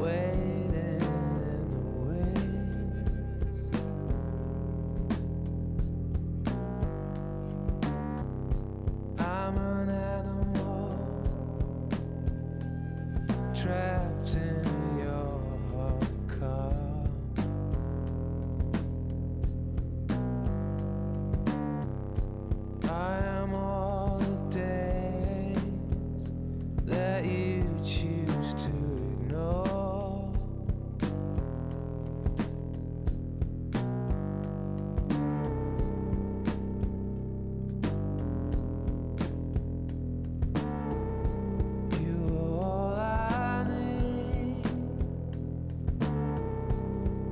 waiting in the wings. I'm an animal trapped in your car. I am all the days that you choose to ignore. You are all I need.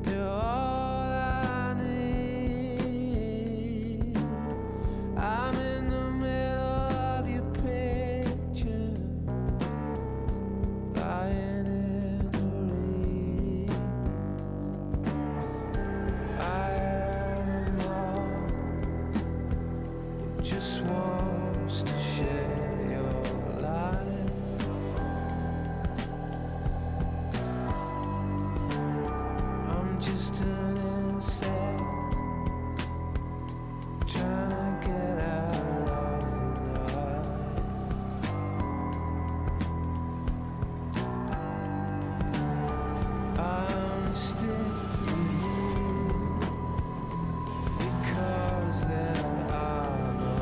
You're all I need. I'm in the middle of your picture, lying in the reeds. I am a moth who just wants to share your life. I'm just an insect trying to get out of the night. I'm still with you because there are no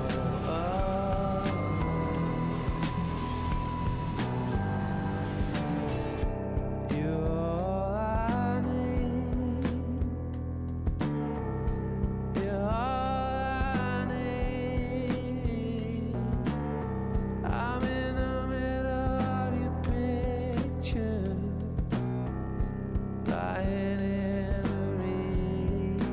others. You're all I need. You're all I need. I'm in the middle of your picture, lying in the reeds.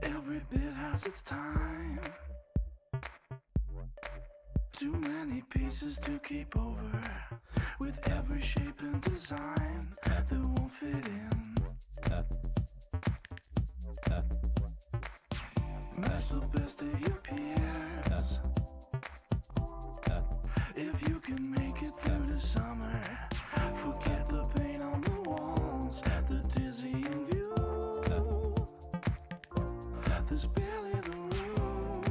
Every bit has its time. Too many pieces to keep over, with every shape and design that won't fit in. That's the best of your peers. If you can make it through the summer, forget the paint on the walls, the dizzying view. There's barely the room.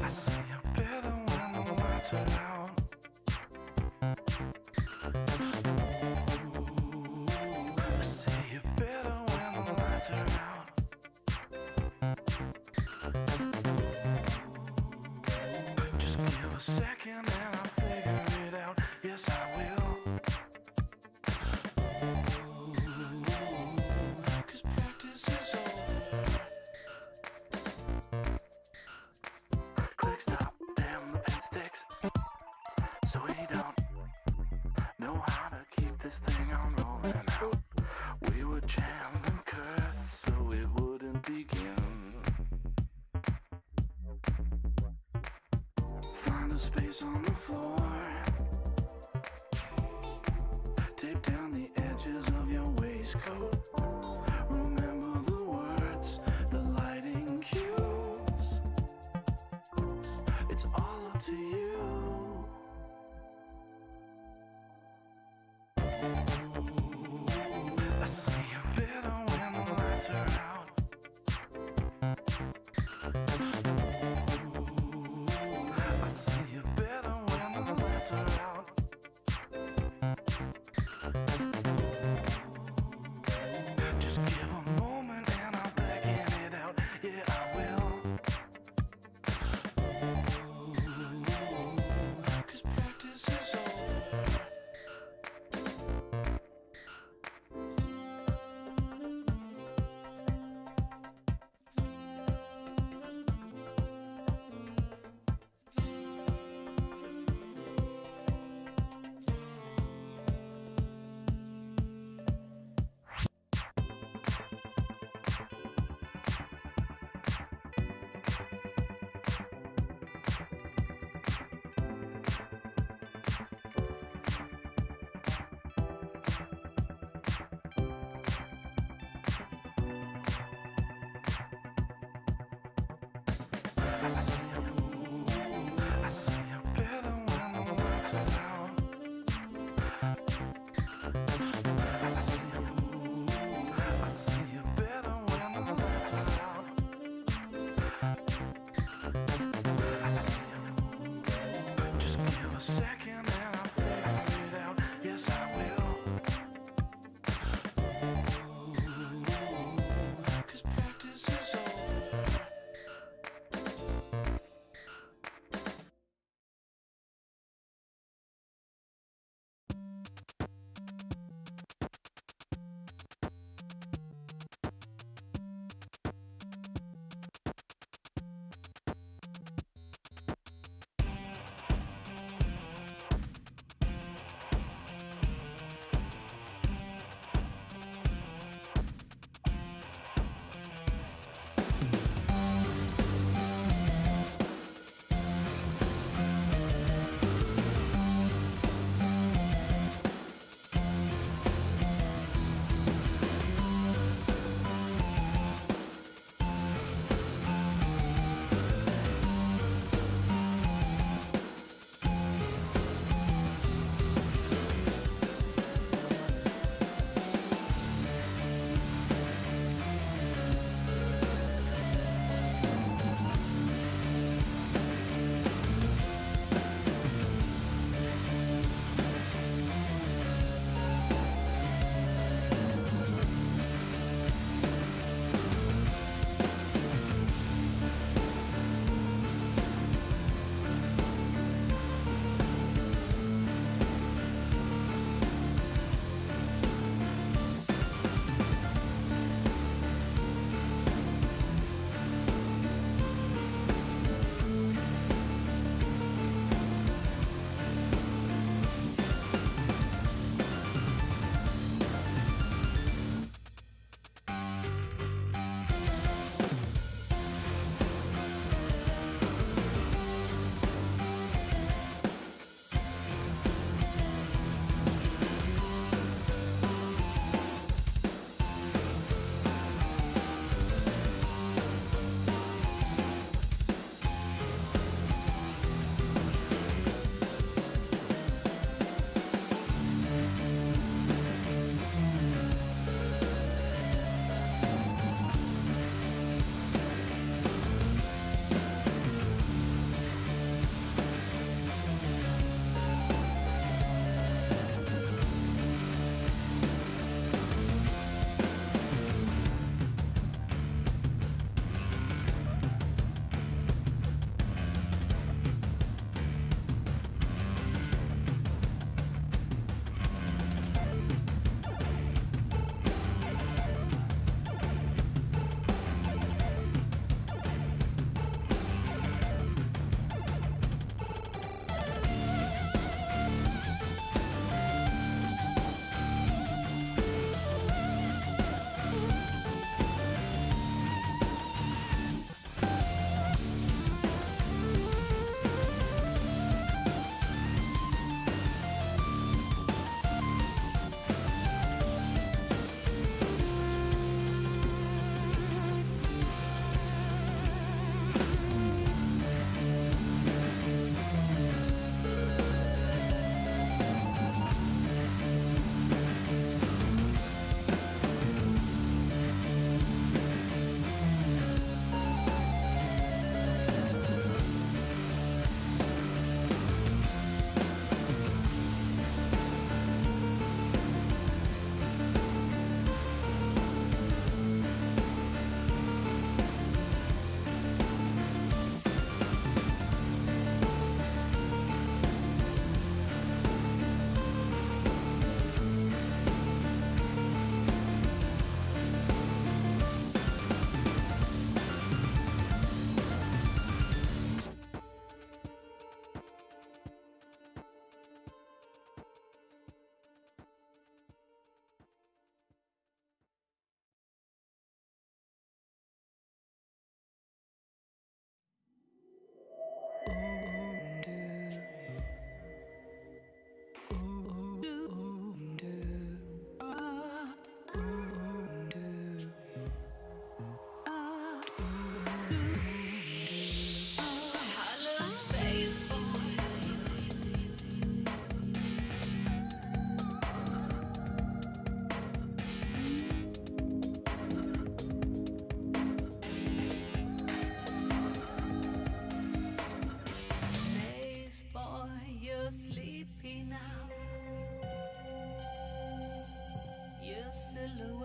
I see you better when the lights are out. I see you better when the lights are out. Just give a second and I'll figure it out. Yes, I will.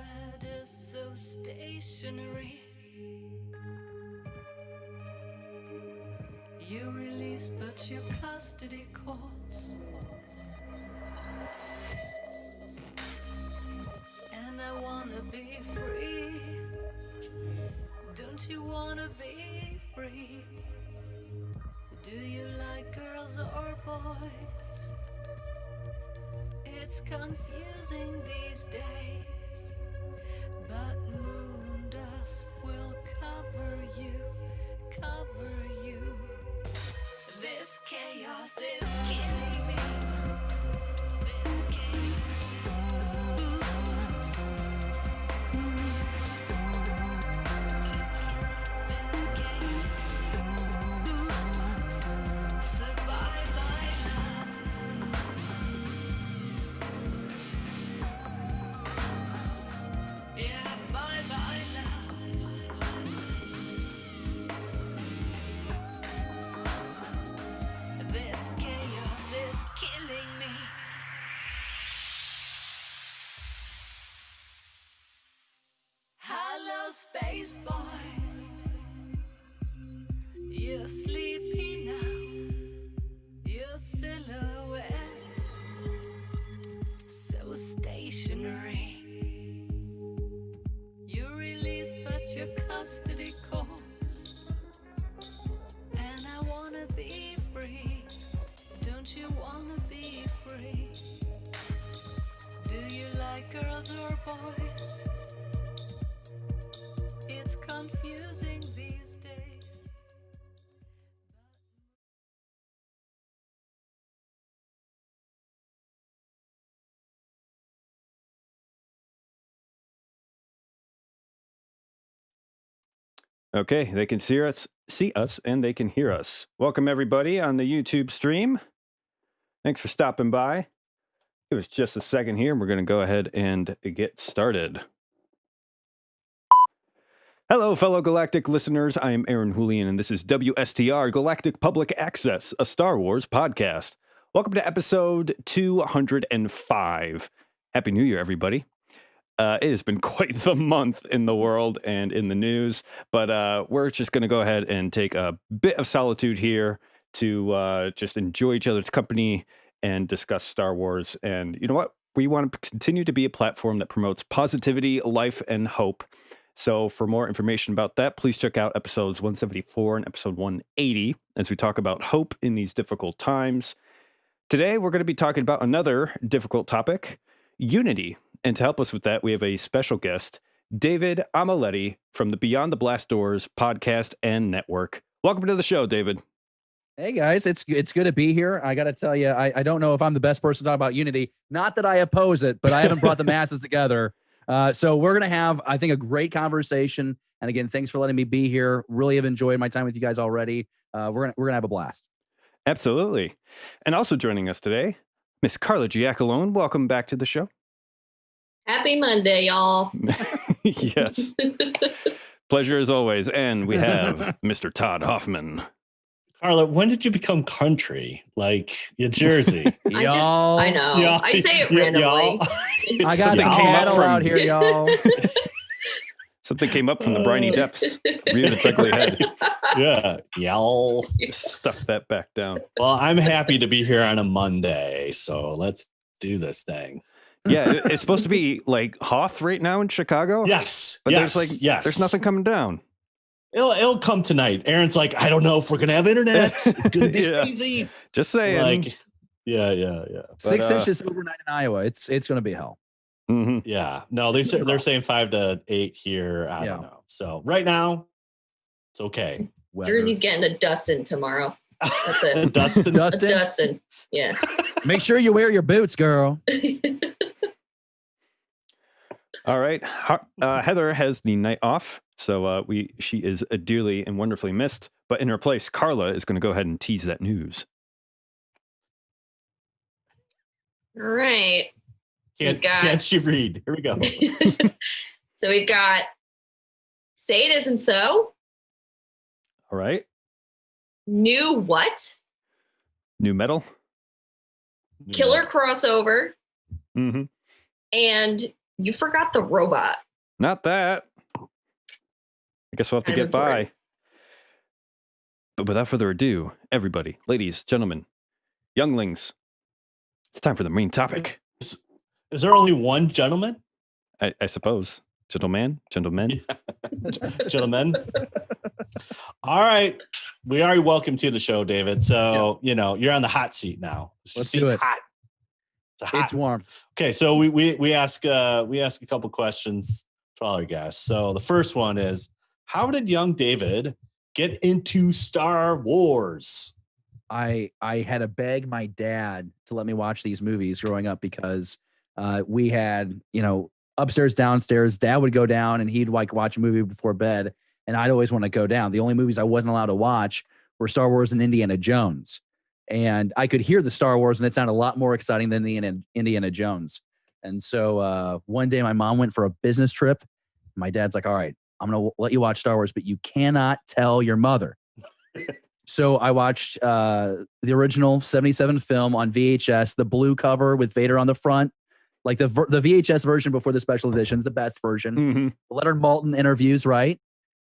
silhouette is so stationary. You release, but your custody calls. And I wanna be free. Don't you wanna be free? Do you like girls or boys? It's confusing these days, but moon dust will cover you, cover you. This chaos is killing me. Space boy, you're sleepy now. Your silhouette so stationary. You release, but your custody calls. And I wanna be free. Don't you wanna be free? Do you like girls or boys? It's confusing these days. Okay, they can see us, and they can hear us. Welcome everybody on the YouTube stream. Thanks for stopping by. Give us just a second here, and we're going to go ahead and get started. Hello, fellow Galactic listeners. I am Aaron Julian, and this is WSTR Galactic Public Access, a Star Wars podcast. Welcome to episode 205. Happy New Year, everybody. It has been quite the month in the world and in the news, but we're just going to go ahead and take a bit of solitude here to just enjoy each other's company and discuss Star Wars. And you know what? We want to continue to be a platform that promotes positivity, life, and hope. So for more information about that, please check out episodes 174 and episode 180 as we talk about hope in these difficult times. Today, we're going to be talking about another difficult topic, unity. And to help us with that, we have a special guest, David Amelotti from the Beyond the Blast Doors podcast and network. Welcome to the show, David. Hey guys, it's good to be here. I got to tell you, I don't know if I'm the best person to talk about unity. Not that I oppose it, but I haven't brought the masses together. So we're going to have, I think, a great conversation. And again, thanks for letting me be here. Really have enjoyed my time with you guys already. We're gonna have a blast. Absolutely. And also joining us today, Miss Carla Giacalone. Welcome back to the show. Happy Monday, y'all. Yes. Pleasure as always. And we have Mr. Todd Hoffman. Carla, when did you become country? Like your Jersey? I know. Y'all. I say it randomly. I got some cattle out here, y'all. Something came up from the briny depths. Rear its ugly head. Yeah. Y'all. Just stuff that back down. Well, I'm happy to be here on a Monday. So let's do this thing. Yeah, it's supposed to be like Hoth right now in Chicago. Yes. But yes, there's nothing coming down. It'll come tonight. Aaron's like, I don't know if we're gonna have internet. It's gonna be crazy. Just saying. Like, yeah. 6 inches overnight in Iowa. It's gonna be hell. Mm-hmm. Yeah. No, they're saying 5 to 8 here. I don't know. So right now, it's okay. Jersey's getting a Dustin tomorrow. That's it. Dustin. Yeah. Make sure you wear your boots, girl. All right. Heather has the night off, so she is dearly and wonderfully missed. But in her place, Carla is going to go ahead and tease that news. All right. So Can't she read? Here we go. So we've got Say It Isn't So. All right. New what? New metal. Killer crossover. Mm-hmm. And You forgot the robot. Not that. I guess we'll have to get by. But without further ado, everybody, ladies, gentlemen, younglings, it's time for the main topic. Is there only one gentleman? I suppose. Gentlemen. Gentlemen. All right. We already welcome to the show, David. So, you're on the hot seat now. Let's do it. Hot. It's warm. Okay. So we ask a couple questions to all our guests. So the first one is, how did young David get into Star Wars? I had to beg my dad to let me watch these movies growing up because we had, upstairs, downstairs. Dad would go down and he'd watch a movie before bed, and I'd always want to go down. The only movies I wasn't allowed to watch were Star Wars and Indiana Jones, and I could hear the Star Wars, and it sounded a lot more exciting than the Indiana Jones. And so one day my mom went for a business trip. My dad's like, "All right, I'm gonna let you watch Star Wars, but you cannot tell your mother." So I watched the original 77 film on VHS, the blue cover with Vader on the front. Like the VHS version before the special editions, the best version. Mm-hmm. Leonard Maltin interviews, right?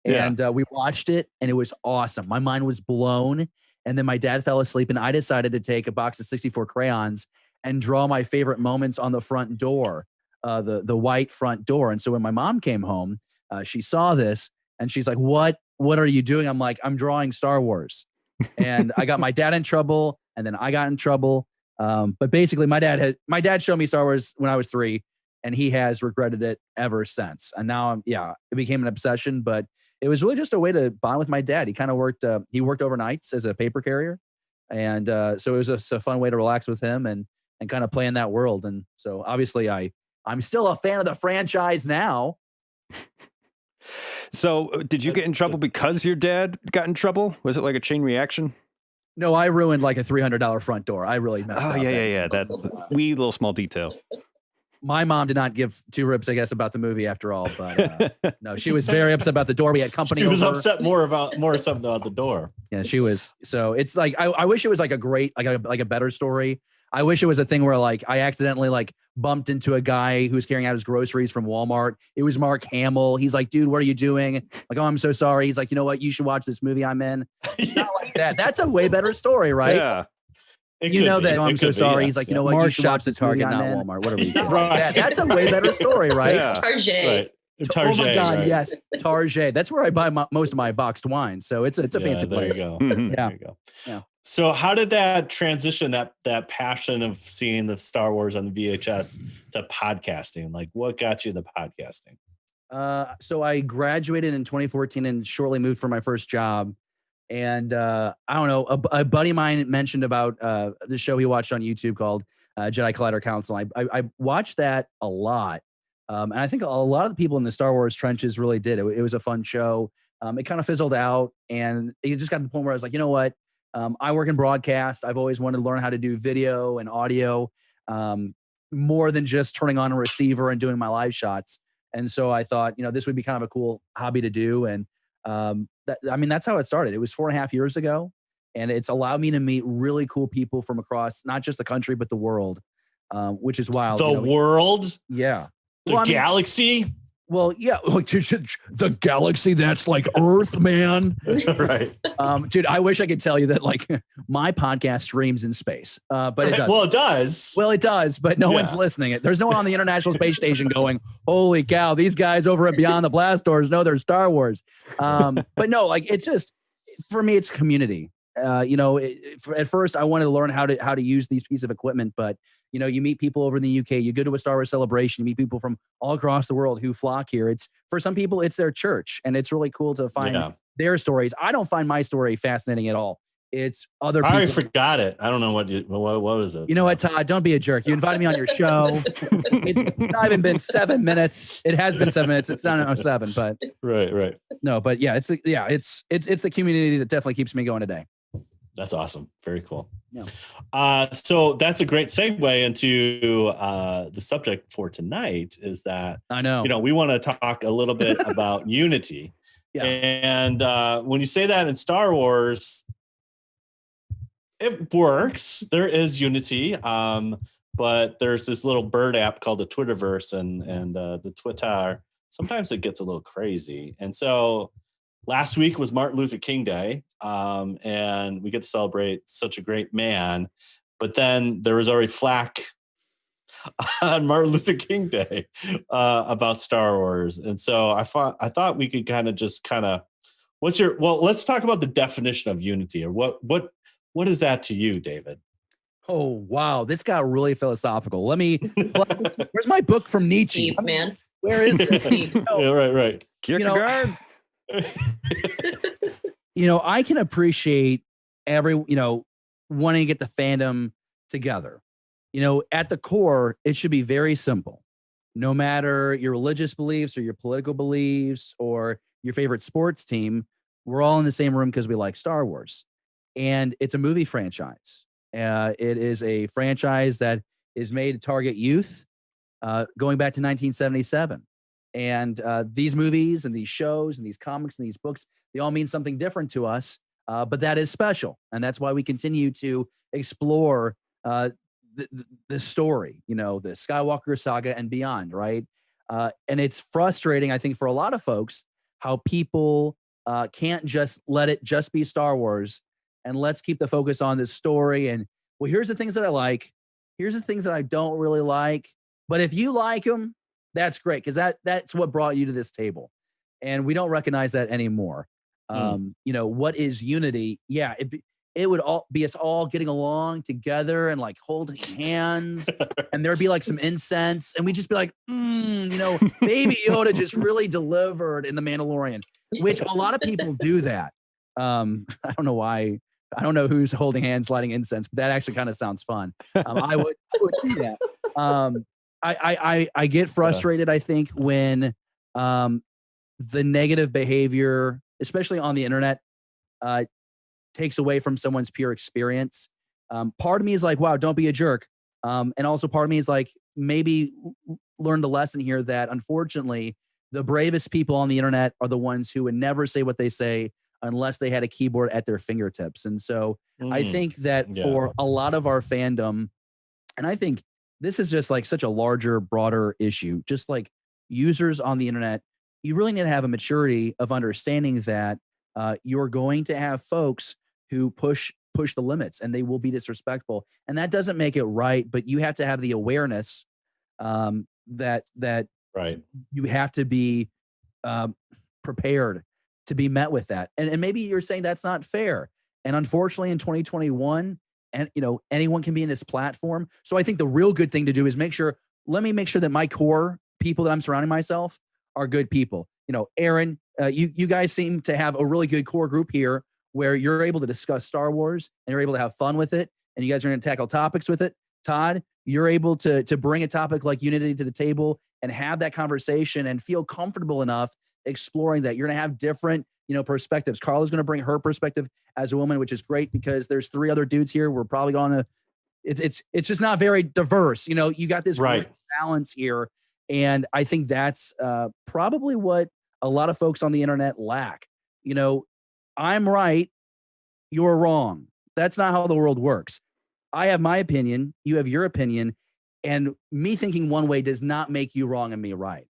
Yeah. And we watched it, and it was awesome. My mind was blown. And then my dad fell asleep, and I decided to take a box of 64 crayons and draw my favorite moments on the front door, the white front door. And so when my mom came home, she saw this, and she's like, "What are you doing?" I'm like, "I'm drawing Star Wars." And I got my dad in trouble, and then I got in trouble. But basically, my dad showed me Star Wars when I was 3, and he has regretted it ever since. And now, it became an obsession. But it was really just a way to bond with my dad. He kind of worked overnights as a paper carrier, and so it was just a fun way to relax with him and kind of play in that world. And so, obviously, I'm still a fan of the franchise now. So, did you get in trouble because your dad got in trouble? Was it like a chain reaction? No, I ruined like a $300 front door. I really messed up. Oh, yeah. That wee little small detail. My mom did not give two rips, I guess, about the movie after all. But no, she was very upset about the door. We had company. She was over. upset more something about the door. Yeah, she was. So it's like I wish it was like a great, like a better story. I wish it was a thing where like I accidentally like bumped into a guy who was carrying out his groceries from Walmart. It was Mark Hamill. He's like, "Dude, what are you doing?" Like, "Oh, I'm so sorry." He's like, "You know what? You should watch this movie I'm in." Not like that. That's a way better story, right? Yeah. I'm so sorry. He's like, "You know what? Mark you should watch this movie Target, I'm not in." Walmart. Whatever you think. Right. That's a way better story, right? Yeah. Target. Right. Oh my God, right. yes, Target. That's where I buy most of my boxed wine. So it's a fancy place. There you go. Mhm. There you go. Yeah. So how did that transition, that passion of seeing the Star Wars on the VHS to podcasting? Like, what got you into podcasting? So I graduated in 2014 and shortly moved for my first job. And I don't know, a buddy of mine mentioned about the show he watched on YouTube called Jedi Collider Council. I watched that a lot. And I think a lot of the people in the Star Wars trenches really did. It was a fun show. It kind of fizzled out, and it just got to the point where I was like, you know what? I work in broadcast. I've always wanted to learn how to do video and audio more than just turning on a receiver and doing my live shots. And so I thought, this would be kind of a cool hobby to do. And that's how it started. It was 4.5 years ago, and it's allowed me to meet really cool people from across not just the country but the world, which is wild. The world, yeah, the galaxy. Well, yeah, like the galaxy that's like Earth, man. Right. Dude, I wish I could tell you that like my podcast streams in space, but it doesn't. Well, it does. Well, it does, but no one's listening. There's no one on the International Space Station going, "Holy cow, these guys over at Beyond the Blast Doors know they're Star Wars." But no, like it's just, for me, it's community. At first I wanted to learn how to use these pieces of equipment, but you meet people over in the UK, you go to a Star Wars celebration, you meet people from all across the world who flock here. It's, for some people, it's their church, and it's really cool to find their stories. I don't find my story fascinating at all. It's other people. I forgot it. I don't know what was it. You know what, Todd? Don't be a jerk. You invited me on your show. It's not even been 7 minutes. It has been 7 minutes. It's not 7, but right. No, but yeah, it's the community that definitely keeps me going today. That's awesome. Very cool. Yeah. So that's a great segue into the subject for tonight, is that I know, we want to talk a little bit about unity. Yeah. And when you say that in Star Wars, it works. There is unity. But but there's this little bird app called the Twitterverse and the Twitter. Sometimes it gets a little crazy. And so last week was Martin Luther King Day, and we get to celebrate such a great man. But then there was already flack on Martin Luther King Day about Star Wars. And so I thought we could let's talk about the definition of unity, or what is that to you, David? Oh, wow. This got really philosophical. Where's my book from Nietzsche? Deep, man. Where is it? Yeah, right. Kierkegaard. I can appreciate wanting to get the fandom together. At the core, it should be very simple. No matter your religious beliefs or your political beliefs or your favorite sports team, we're all in the same room because we like Star Wars. And it's a movie franchise. It is a franchise that is made to target youth going back to 1977. And these movies and these shows and these comics and these books, they all mean something different to us. But that is special. And that's why we continue to explore the story, the Skywalker saga and beyond, right? And it's frustrating, I think, for a lot of folks, how people can't just let it just be Star Wars and let's keep the focus on this story. And, well, here's the things that I like. Here's the things that I don't really like. But if you like them, that's great, because that's what brought you to this table. And we don't recognize that anymore. What is unity? Yeah, it would all be us all getting along together and like holding hands, and there'd be like some incense, and we'd just be like, Baby Yoda just really delivered in The Mandalorian, which a lot of people do that. I don't know why. I don't know who's holding hands, lighting incense, but that actually kind of sounds fun. I would do that. I get frustrated, I think, when the negative behavior, especially on the internet, takes away from someone's pure experience. Part of me is like, wow, don't be a jerk. And also part of me is like, maybe learn the lesson here that unfortunately the bravest people on the internet are the ones who would never say what they say unless they had a keyboard at their fingertips. And so I think that for a lot of our fandom, and I think this is just like such a larger, broader issue, just like users on the internet, you really need to have a maturity of understanding that you're going to have folks who push the limits, and they will be disrespectful. And that doesn't make it right, but you have to have the awareness that right. You have to be prepared to be met with that. And maybe you're saying that's not fair. And unfortunately in 2021, and anyone can be in this platform. So I think the real good thing to do is let me make sure that my core people that I'm surrounding myself are good people. Aaron, you guys seem to have a really good core group here where you're able to discuss Star Wars and you're able to have fun with it, and you guys are going to tackle topics with it. Todd, you're able to bring a topic like unity to the table and have that conversation and feel comfortable enough exploring that. You're going to have different, perspectives. Carla's going to bring her perspective as a woman, which is great because there's 3 other dudes here. We're probably going to, it's just not very diverse. You got this right. great balance here. And I think that's probably what a lot of folks on the internet lack. I'm right, you're wrong. That's not how the world works. I have my opinion, you have your opinion, and me thinking one way does not make you wrong and me right.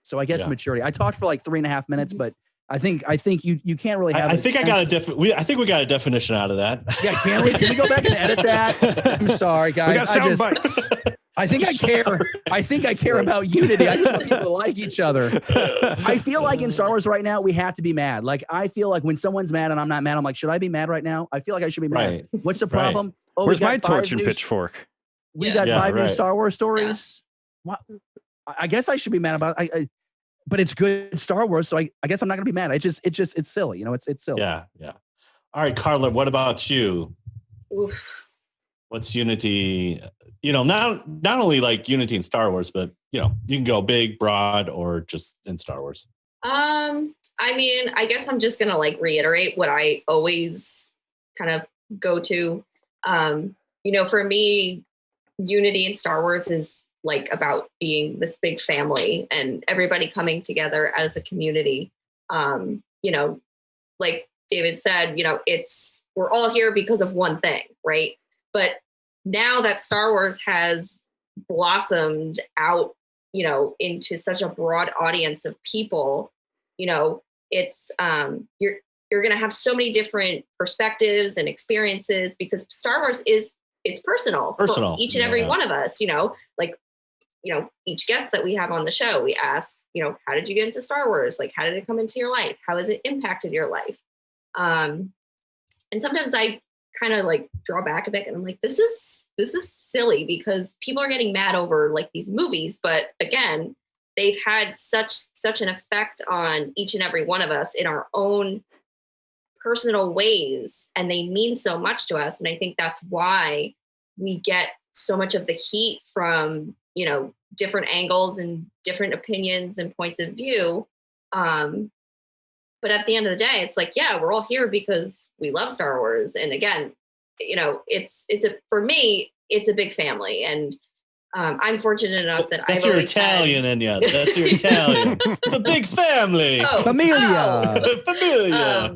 So I guess maturity. I talked for like 3.5 minutes, but I think you can't really have. I think we got a definition out of that. Yeah, can we go back and edit that? I'm sorry, guys. We got sound bites. I think I care. I think I care about unity. I just want people to like each other. I feel like in Star Wars right now, we have to be mad. Like, I feel like when someone's mad and I'm not mad, I'm like, should I be mad right now? I feel like I should be mad. Right. What's the problem? Right. Oh, where's my torch and pitchfork? We got 5 new Star Wars stories. Yeah. I guess I should be mad about it. But it's good Star Wars, so I guess I'm not gonna be mad. It's silly, it's silly. Yeah. All right, Carla, what about you? Oof. What's unity? Not only like unity in Star Wars, but you can go big, broad, or just in Star Wars. I guess I'm just gonna like reiterate what I always kind of go to. For me, unity in Star Wars is like about being this big family and everybody coming together as a community. Like David said, we're all here because of one thing, right? But now that Star Wars has blossomed out, into such a broad audience of people, it's you're going to have so many different perspectives and experiences, because Star Wars it's personal for each and every one of us, like, each guest that we have on the show, we ask, how did you get into Star Wars? Like, how did it come into your life? How has it impacted your life? And sometimes I kind of like draw back a bit and I'm like, this is silly, because people are getting mad over like these movies, but again, they've had such an effect on each and every one of us in our own personal ways, and they mean so much to us. And I think that's why we get so much of the heat from, different angles and different opinions and points of view. But at the end of the day, it's like, yeah, we're all here because we love Star Wars. And again, for me, it's a big family. And I'm fortunate enough that that's your Italian in you. That's your Italian. It's a big family. Familia.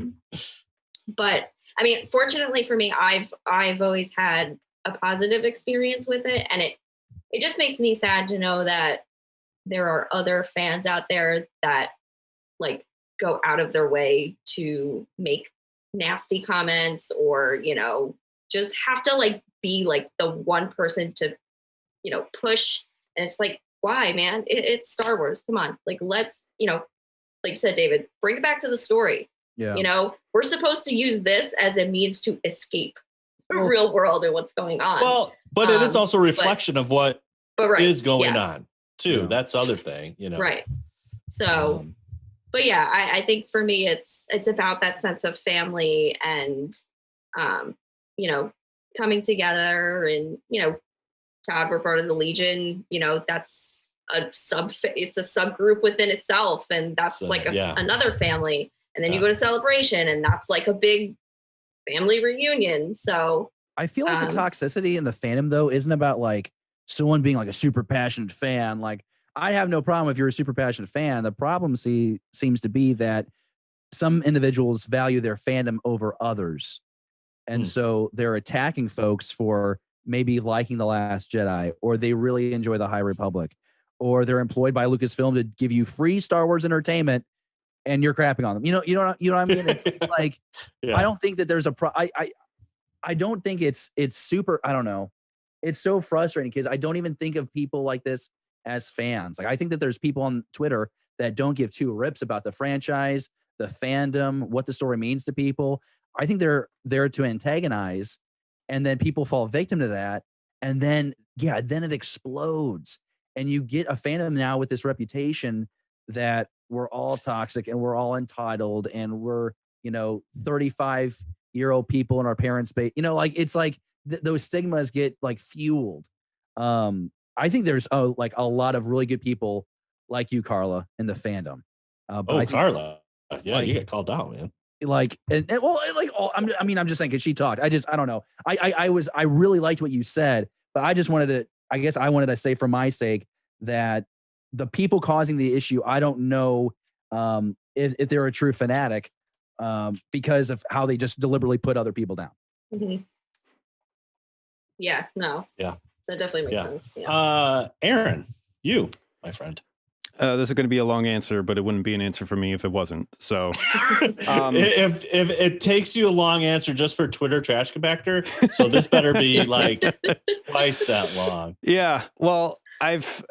But I mean, fortunately for me, I've always had a positive experience with it, and it just makes me sad to know that there are other fans out there that like go out of their way to make nasty comments, or just have to like be like the one person to push. And it's like, why, man? It's Star Wars. Come on, like, let's like you said, David, bring it back to the story. Yeah. We're supposed to use this as a means to escape the real world and what's going on. Well, but it is also a reflection of what is going on too. Yeah. That's the other thing, Right. So, but yeah, I think for me, it's about that sense of family and, coming together. And, Todd, we're part of the Legion, that's it's a subgroup within itself. And that's another family. And then you go to Celebration, and that's like a big family reunion. So I feel like the toxicity in the fandom, though, isn't about like someone being like a super passionate fan. Like, I have no problem if you're a super passionate fan. The problem seems to be that some individuals value their fandom over others. And so they're attacking folks for maybe liking The Last Jedi, or they really enjoy The High Republic, or they're employed by Lucasfilm to give you free Star Wars entertainment, and you're crapping on them. You know what I mean? It's like, I don't think that there's I don't think it's super, I don't know. It's so frustrating because I don't even think of people like this as fans. Like, I think that there's people on Twitter that don't give two rips about the franchise, the fandom, what the story means to people. I think they're there to antagonize, and then people fall victim to that. And then it explodes. And you get a fandom now with this reputation that we're all toxic and we're all entitled and we're, 35-year-old people in our parents' base. Like, it's like those stigmas get like fueled. I think there's a lot of really good people like you, Carla, in the fandom. Carla. Yeah, you get called out, man. Like, I'm just saying, because she talked. I don't know. I really liked what you said, but I just wanted to say for my sake that the people causing the issue, I don't know if they're a true fanatic because of how they just deliberately put other people down. Mm-hmm. Yeah, no. Yeah. That definitely makes sense. Yeah. Aaron, you, my friend. This is going to be a long answer, but it wouldn't be an answer for me if it wasn't. So if it takes you a long answer just for Twitter trash compactor, so this better be like twice that long. Yeah. Well, I've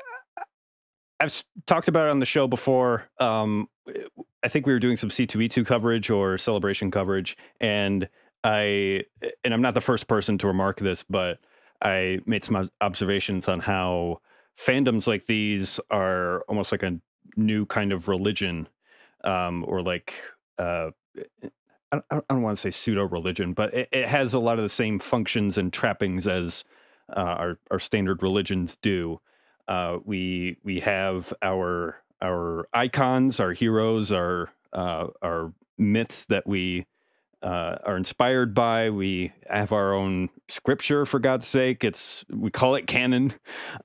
talked about it on the show before. I think we were doing some C2E2 coverage or Celebration coverage, and I'm not the first person to remark this, but I made some observations on how fandoms like these are almost like a new kind of religion, or like I don't want to say pseudo religion, but it has a lot of the same functions and trappings as our standard religions do. We have our icons, our heroes, our myths that we are inspired by. We have our own scripture, for God's sake. We call it canon.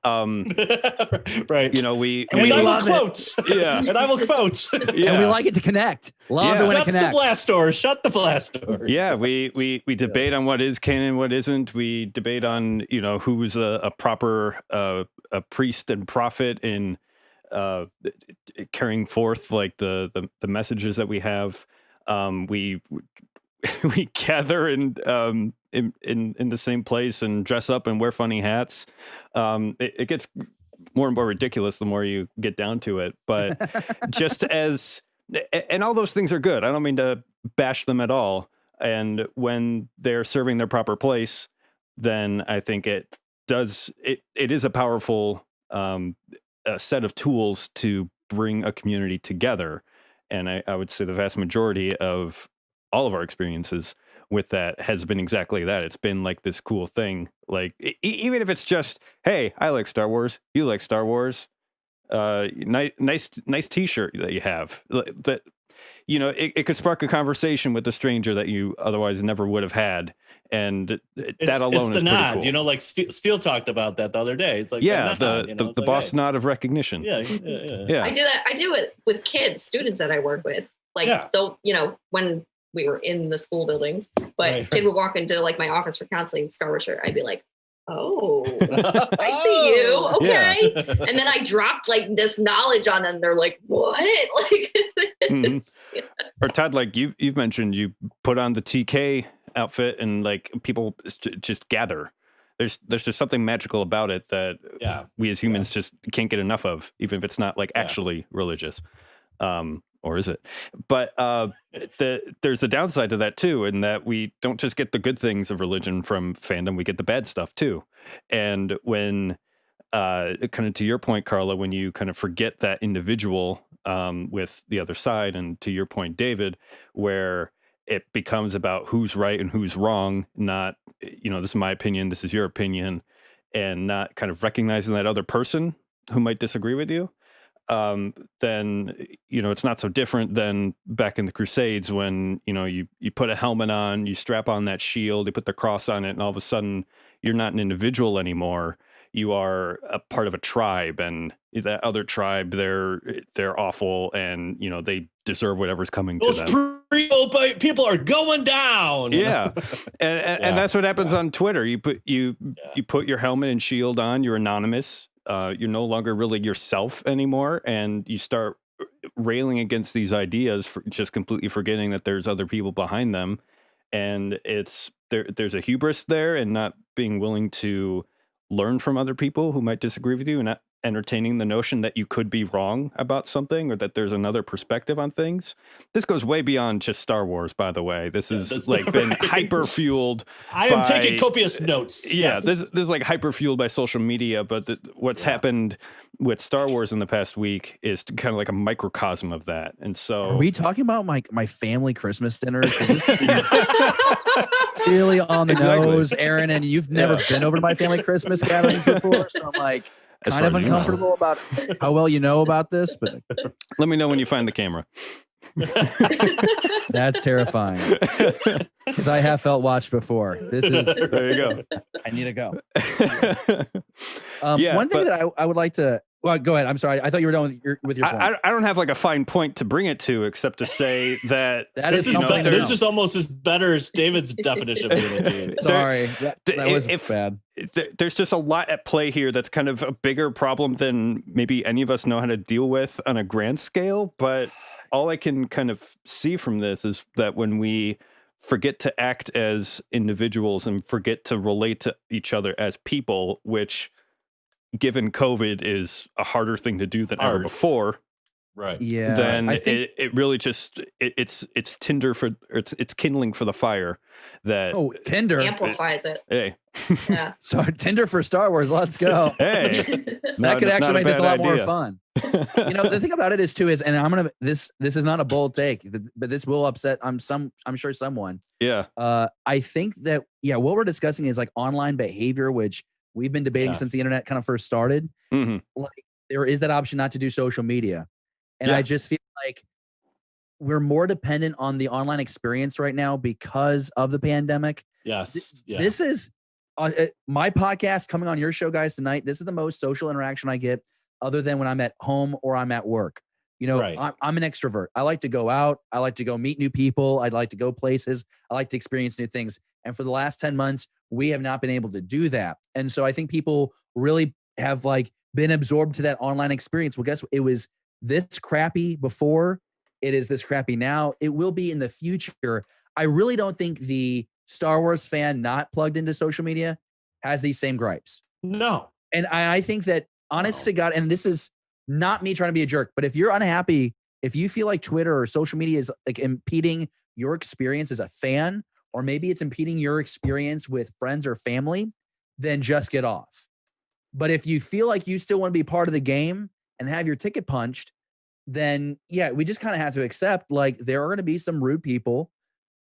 Right. You know, we and I will love it. quote. Yeah. And I will quote. Yeah. And we like it to connect. Love Yeah. it when it Shut the connects. blast doors. Shut the blast doors. Yeah, we debate on what is canon, what isn't. We debate on, you know, who's a proper a priest and prophet in carrying forth like the messages that we have. We we gather in the same place and dress up and wear funny hats. It gets more and more ridiculous the more you get down to it. But just as and all those things are good. I don't mean to bash them at all. And when they're serving their proper place, then I think it is a powerful set of tools to bring a community together. And I would say the vast majority of all of our experiences with that has been exactly that. It's been like this cool thing. Like even if it's just, hey, I like Star Wars, you like Star Wars, nice T-shirt that you have. That, you know, it could spark a conversation with a stranger that you otherwise never would have had, and that alone it's is the pretty nod. cool. You know, like Steele talked about that the other day. It's like yeah, nod, you know? the It's boss like, nod of recognition. yeah. I do that. I do it with kids, students that I work with. Like, though, you know, when we were in the school buildings, but Right. kid would walk into like my office for counseling, Star Wars shirt. I'd be like, oh, I see you. Okay. Yeah. And then I dropped like this knowledge on them. They're like, what? Like, it's, Or Todd, like you've mentioned, you put on the TK outfit and like people just gather. There's just something magical about it that we as humans just can't get enough of, even if it's not like actually religious. Or is it? But there's a downside to that too, in that we don't just get the good things of religion from fandom, we get the bad stuff too. And when kind of to your point, Carla, when you kind of forget that individual with the other side, and to your point, David, where it becomes about who's right and who's wrong, not, you know, this is my opinion, this is your opinion, and not kind of recognizing that other person who might disagree with you, then, you know, it's not so different than back in the Crusades when, you know, you put a helmet on, you strap on that shield, you put the cross on it, and all of a sudden you're not an individual anymore. You are a part of a tribe, and that other tribe, they're awful, and, you know, they deserve whatever's coming to them. Those people are going down. Yeah. And that's what happens on Twitter. You put your helmet and shield on, you're anonymous. You're no longer really yourself anymore, and you start railing against these ideas, for just completely forgetting that there's other people behind them, and there's a hubris there, and not being willing to learn from other people who might disagree with you, and not entertaining the notion that you could be wrong about something, or that there's another perspective on things. This goes way beyond just Star Wars, by the way. This is like been hyper fueled. I am taking copious notes. Yeah, Yes. this is like hyper fueled by social media, but what's happened with Star Wars in the past week is kind of like a microcosm of that. And so, are we talking about my family Christmas dinners? Really on the nose, Aaron, and you've never been over to my family Christmas gatherings before, so I'm like kind of uncomfortable about how well you know about this, but let me know when you find the camera. That's terrifying, because I have felt watched before. This is there you go. I need to go. One thing that I would like to. Well, go ahead. I'm sorry. I thought you were done with your point. I don't have like a fine point to bring it to, except to say that this is almost as better as David's definition of unity. Sorry, that was bad. There's just a lot at play here that's kind of a bigger problem than maybe any of us know how to deal with on a grand scale. But all I can kind of see from this is that when we forget to act as individuals and forget to relate to each other as people, which, given COVID, is a harder thing to do than ever before. Right. Yeah. Then it really just it's Tinder for it's kindling for the fire that Tinder amplifies it. Hey. Yeah. So Tinder for Star Wars. Let's go. Hey. That could actually make this a lot more idea. fun. You know, the thing about it is, and I'm gonna this is not a bold take, but this will upset I'm sure someone. Yeah. I think that what we're discussing is like online behavior, which we've been debating since the internet kind of first started. Mm-hmm. Like, there is that option not to do social media. And I just feel like we're more dependent on the online experience right now because of the pandemic. Yes. Yeah. This is my podcast coming on your show, guys, tonight. This is the most social interaction I get other than when I'm at home or I'm at work. You know, Right. I'm an extrovert. I like to go out. I like to go meet new people. I'd like to go places. I like to experience new things. And for the last 10 months, we have not been able to do that. And so I think people really have like been absorbed to that online experience. Well, guess what? It was this crappy before. It is this crappy now. It will be in the future. I really don't think the Star Wars fan not plugged into social media has these same gripes. No. And I think that honest to God, and this is not me trying to be a jerk, but if you're unhappy, if you feel like Twitter or social media is like impeding your experience as a fan, or maybe it's impeding your experience with friends or family, then just get off. But if you feel like you still want to be part of the game and have your ticket punched, then yeah, we just kind of have to accept like there are going to be some rude people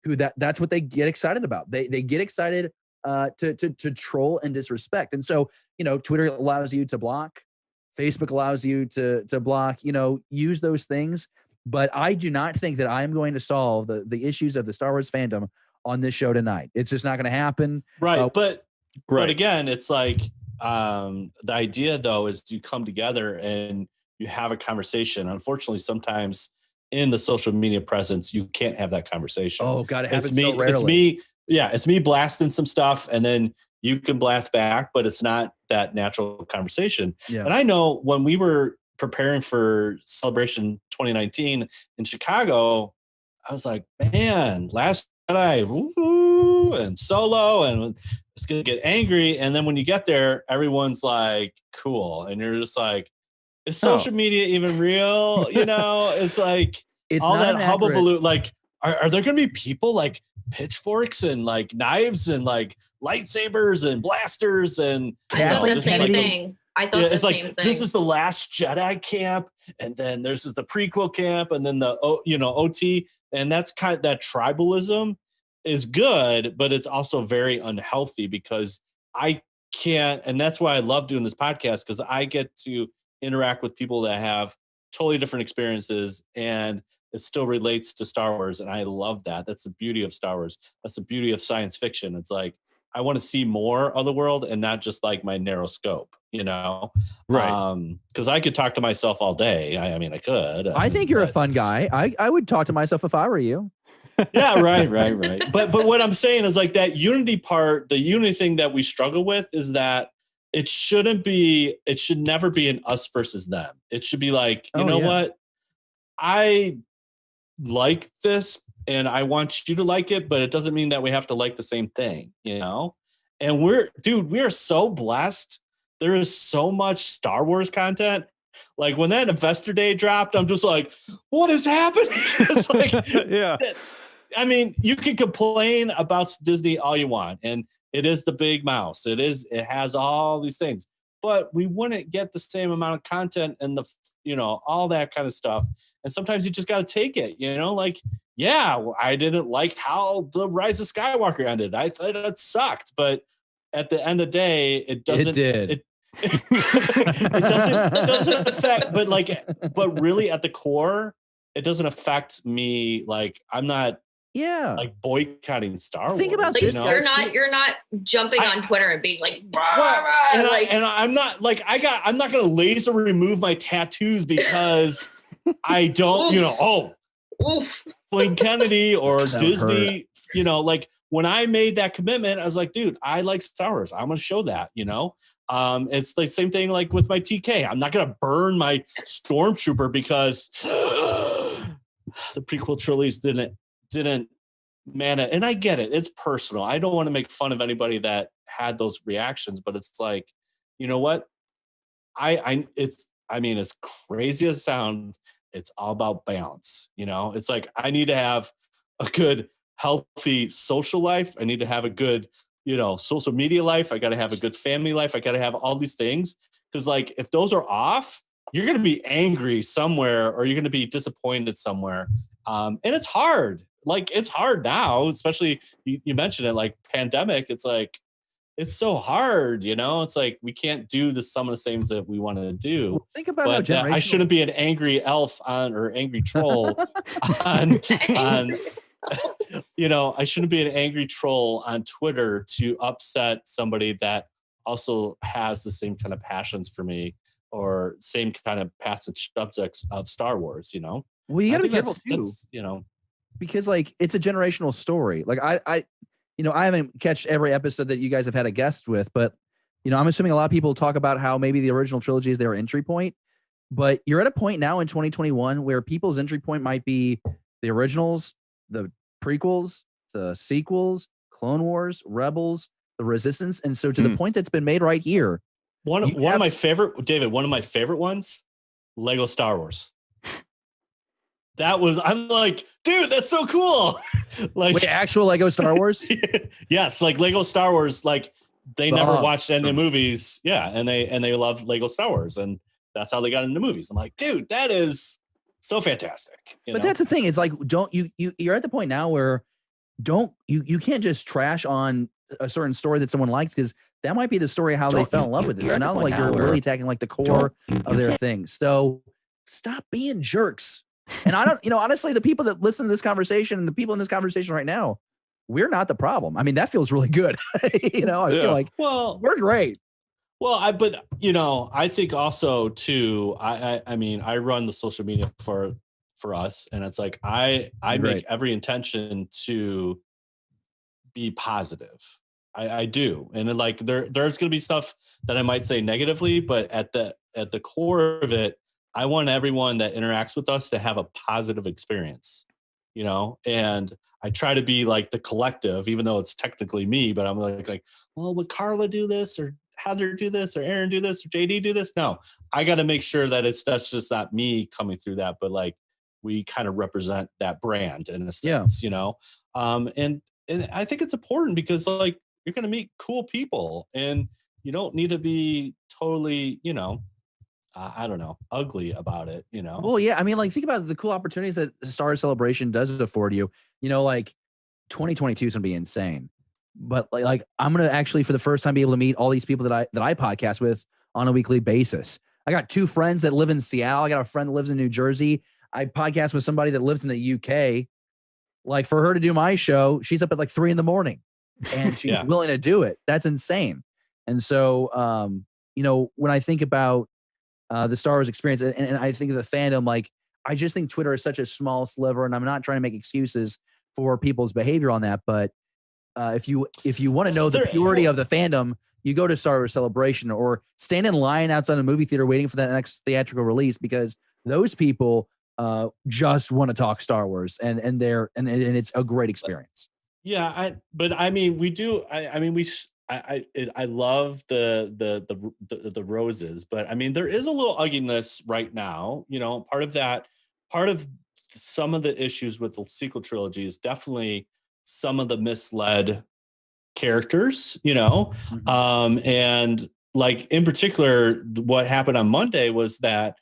who that's what they get excited about. They get excited to troll and disrespect. And so, you know, Twitter allows you to block, Facebook allows you to block, you know, use those things. But I do not think that I'm going to solve the issues of the Star Wars fandom on this show tonight. It's just not going to happen. Right. But again, it's like the idea though is you come together and you have a conversation. Unfortunately, sometimes in the social media presence, you can't have that conversation. Oh, God, it happens it's me, so rarely. It's me. Yeah, it's me blasting some stuff and then you can blast back, but it's not that natural conversation. Yeah. And I know when we were preparing for Celebration 2019 in Chicago, I was like, man, Last Jedi, woo, and Solo, and it's going to get angry. And then when you get there, everyone's like, cool. And you're just like, is social media even real? You know, it's like it's all not that hubbubaloo. Like, are there going to be people like pitchforks and like knives and like lightsabers and blasters and I thought the same thing. I thought the same thing. This is the Last Jedi camp, and then this is the prequel camp, and then the OT, and that's kind of that tribalism is good, but it's also very unhealthy because I can't, and that's why I love doing this podcast because I get to interact with people that have totally different experiences and it still relates to Star Wars. And I love that. That's the beauty of Star Wars. That's the beauty of science fiction. It's like, I want to see more of the world and not just like my narrow scope, you know? Right. Cause I could talk to myself all day. I mean, I could. I think you're a fun guy. I would talk to myself if I were you. Yeah, right. But what I'm saying is like that unity part, the unity thing that we struggle with is that it should never be an us versus them. It should be like, you know what? I like this and I want you to like it, but it doesn't mean that we have to like the same thing, you know? And we are so blessed. There is so much Star Wars content. Like when that Investor Day dropped, I'm just like, what is happening? It's like, yeah. I mean, you can complain about Disney all you want, and it is the big mouse. It has all these things, but we wouldn't get the same amount of content and all that kind of stuff. And sometimes you just got to take it, like, yeah, I didn't like how the Rise of Skywalker ended. I thought it sucked, but at the end of the day, it doesn't. It did. It doesn't affect, but really at the core, it doesn't affect me. Like I'm not. Yeah. Like boycotting Star Wars. Think about like, this. You're not jumping on Twitter and being like, I'm not like I'm not gonna laser remove my tattoos because I don't, Flynn Kennedy or Disney, like when I made that commitment, I was like, dude, I like Star Wars. I'm gonna show that, It's the same thing like with my TK. I'm not gonna burn my Stormtrooper because the prequel trilogies didn't man it. And I get it. It's personal. I don't want to make fun of anybody that had those reactions, but it's like, you know what? As crazy as it sounds, it's all about balance. It's like, I need to have a good, healthy social life. I need to have a good, social media life. I got to have a good family life. I got to have all these things. Cause like, if those are off, you're going to be angry somewhere, or you're going to be disappointed somewhere. And it's hard. Like it's hard now, especially you mentioned it, like pandemic. It's like it's so hard, it's like we can't do some of the things that we want to do. Well, think about how But I generational. shouldn't be an angry elf or angry troll on I shouldn't be an angry troll on Twitter to upset somebody that also has the same kind of passions for me or same kind of passage subjects of Star Wars, Well, you I got to be think careful too, that's, because like it's a generational story. Like I haven't catched every episode that you guys have had a guest with, but I'm assuming a lot of people talk about how maybe the original trilogy is their entry point, but you're at a point now in 2021 where people's entry point might be the originals, the prequels, the sequels, Clone Wars, Rebels, the Resistance, and so to the point that's been made right here. One of my favorite, David, one of my favorite ones, Lego Star Wars. I'm like, dude, that's so cool. Like, wait, actual Lego Star Wars? Yes, like Lego Star Wars, like they never watched any movies. Yeah, and they love Lego Star Wars, and that's how they got into movies. I'm like, dude, that is so fantastic. But that's the thing, is like, don't you're at the point now where you can't just trash on a certain story that someone likes, because that might be the story of how they fell in love with it. It's not like you're really attacking like the core of their thing. So stop being jerks. And I don't, honestly, the people that listen to this conversation and the people in this conversation right now, we're not the problem. I mean, that feels really good. I feel like, well, we're great. Well, I think also too, I mean, I run the social media for us, and it's like, I make every intention to be positive. I do. And then, like, there's going to be stuff that I might say negatively, but at the core of it, I want everyone that interacts with us to have a positive experience, and I try to be like the collective, even though it's technically me, but I'm like, well, would Carla do this, or Heather do this, or Aaron do this, or JD do this? No, I got to make sure that that's just not me coming through that, but like we kind of represent that brand in a sense, and I think it's important because like you're going to meet cool people, and you don't need to be totally, I don't know, ugly about it, Well, yeah. I mean, like, think about the cool opportunities that Star Wars Celebration does afford you. Like 2022 is going to be insane. But like I'm going to actually, for the first time, be able to meet all these people that I podcast with on a weekly basis. I got 2 friends that live in Seattle. I got a friend that lives in New Jersey. I podcast with somebody that lives in the UK. Like, for her to do my show, she's up at like 3 a.m. and she's willing to do it. That's insane. And so, when I think about the Star Wars experience, and I think of the fandom, like, I just think Twitter is such a small sliver, and I'm not trying to make excuses for people's behavior on that. But if you want to know the purity of the fandom, you go to Star Wars Celebration or stand in line outside a movie theater waiting for that next theatrical release, because those people just want to talk Star Wars, and it's a great experience. Yeah, but I mean, we do. I love the roses, but I mean, there is a little ugliness right now. Part of some of the issues with the sequel trilogy is definitely some of the misled characters. And like in particular, what happened on Monday was that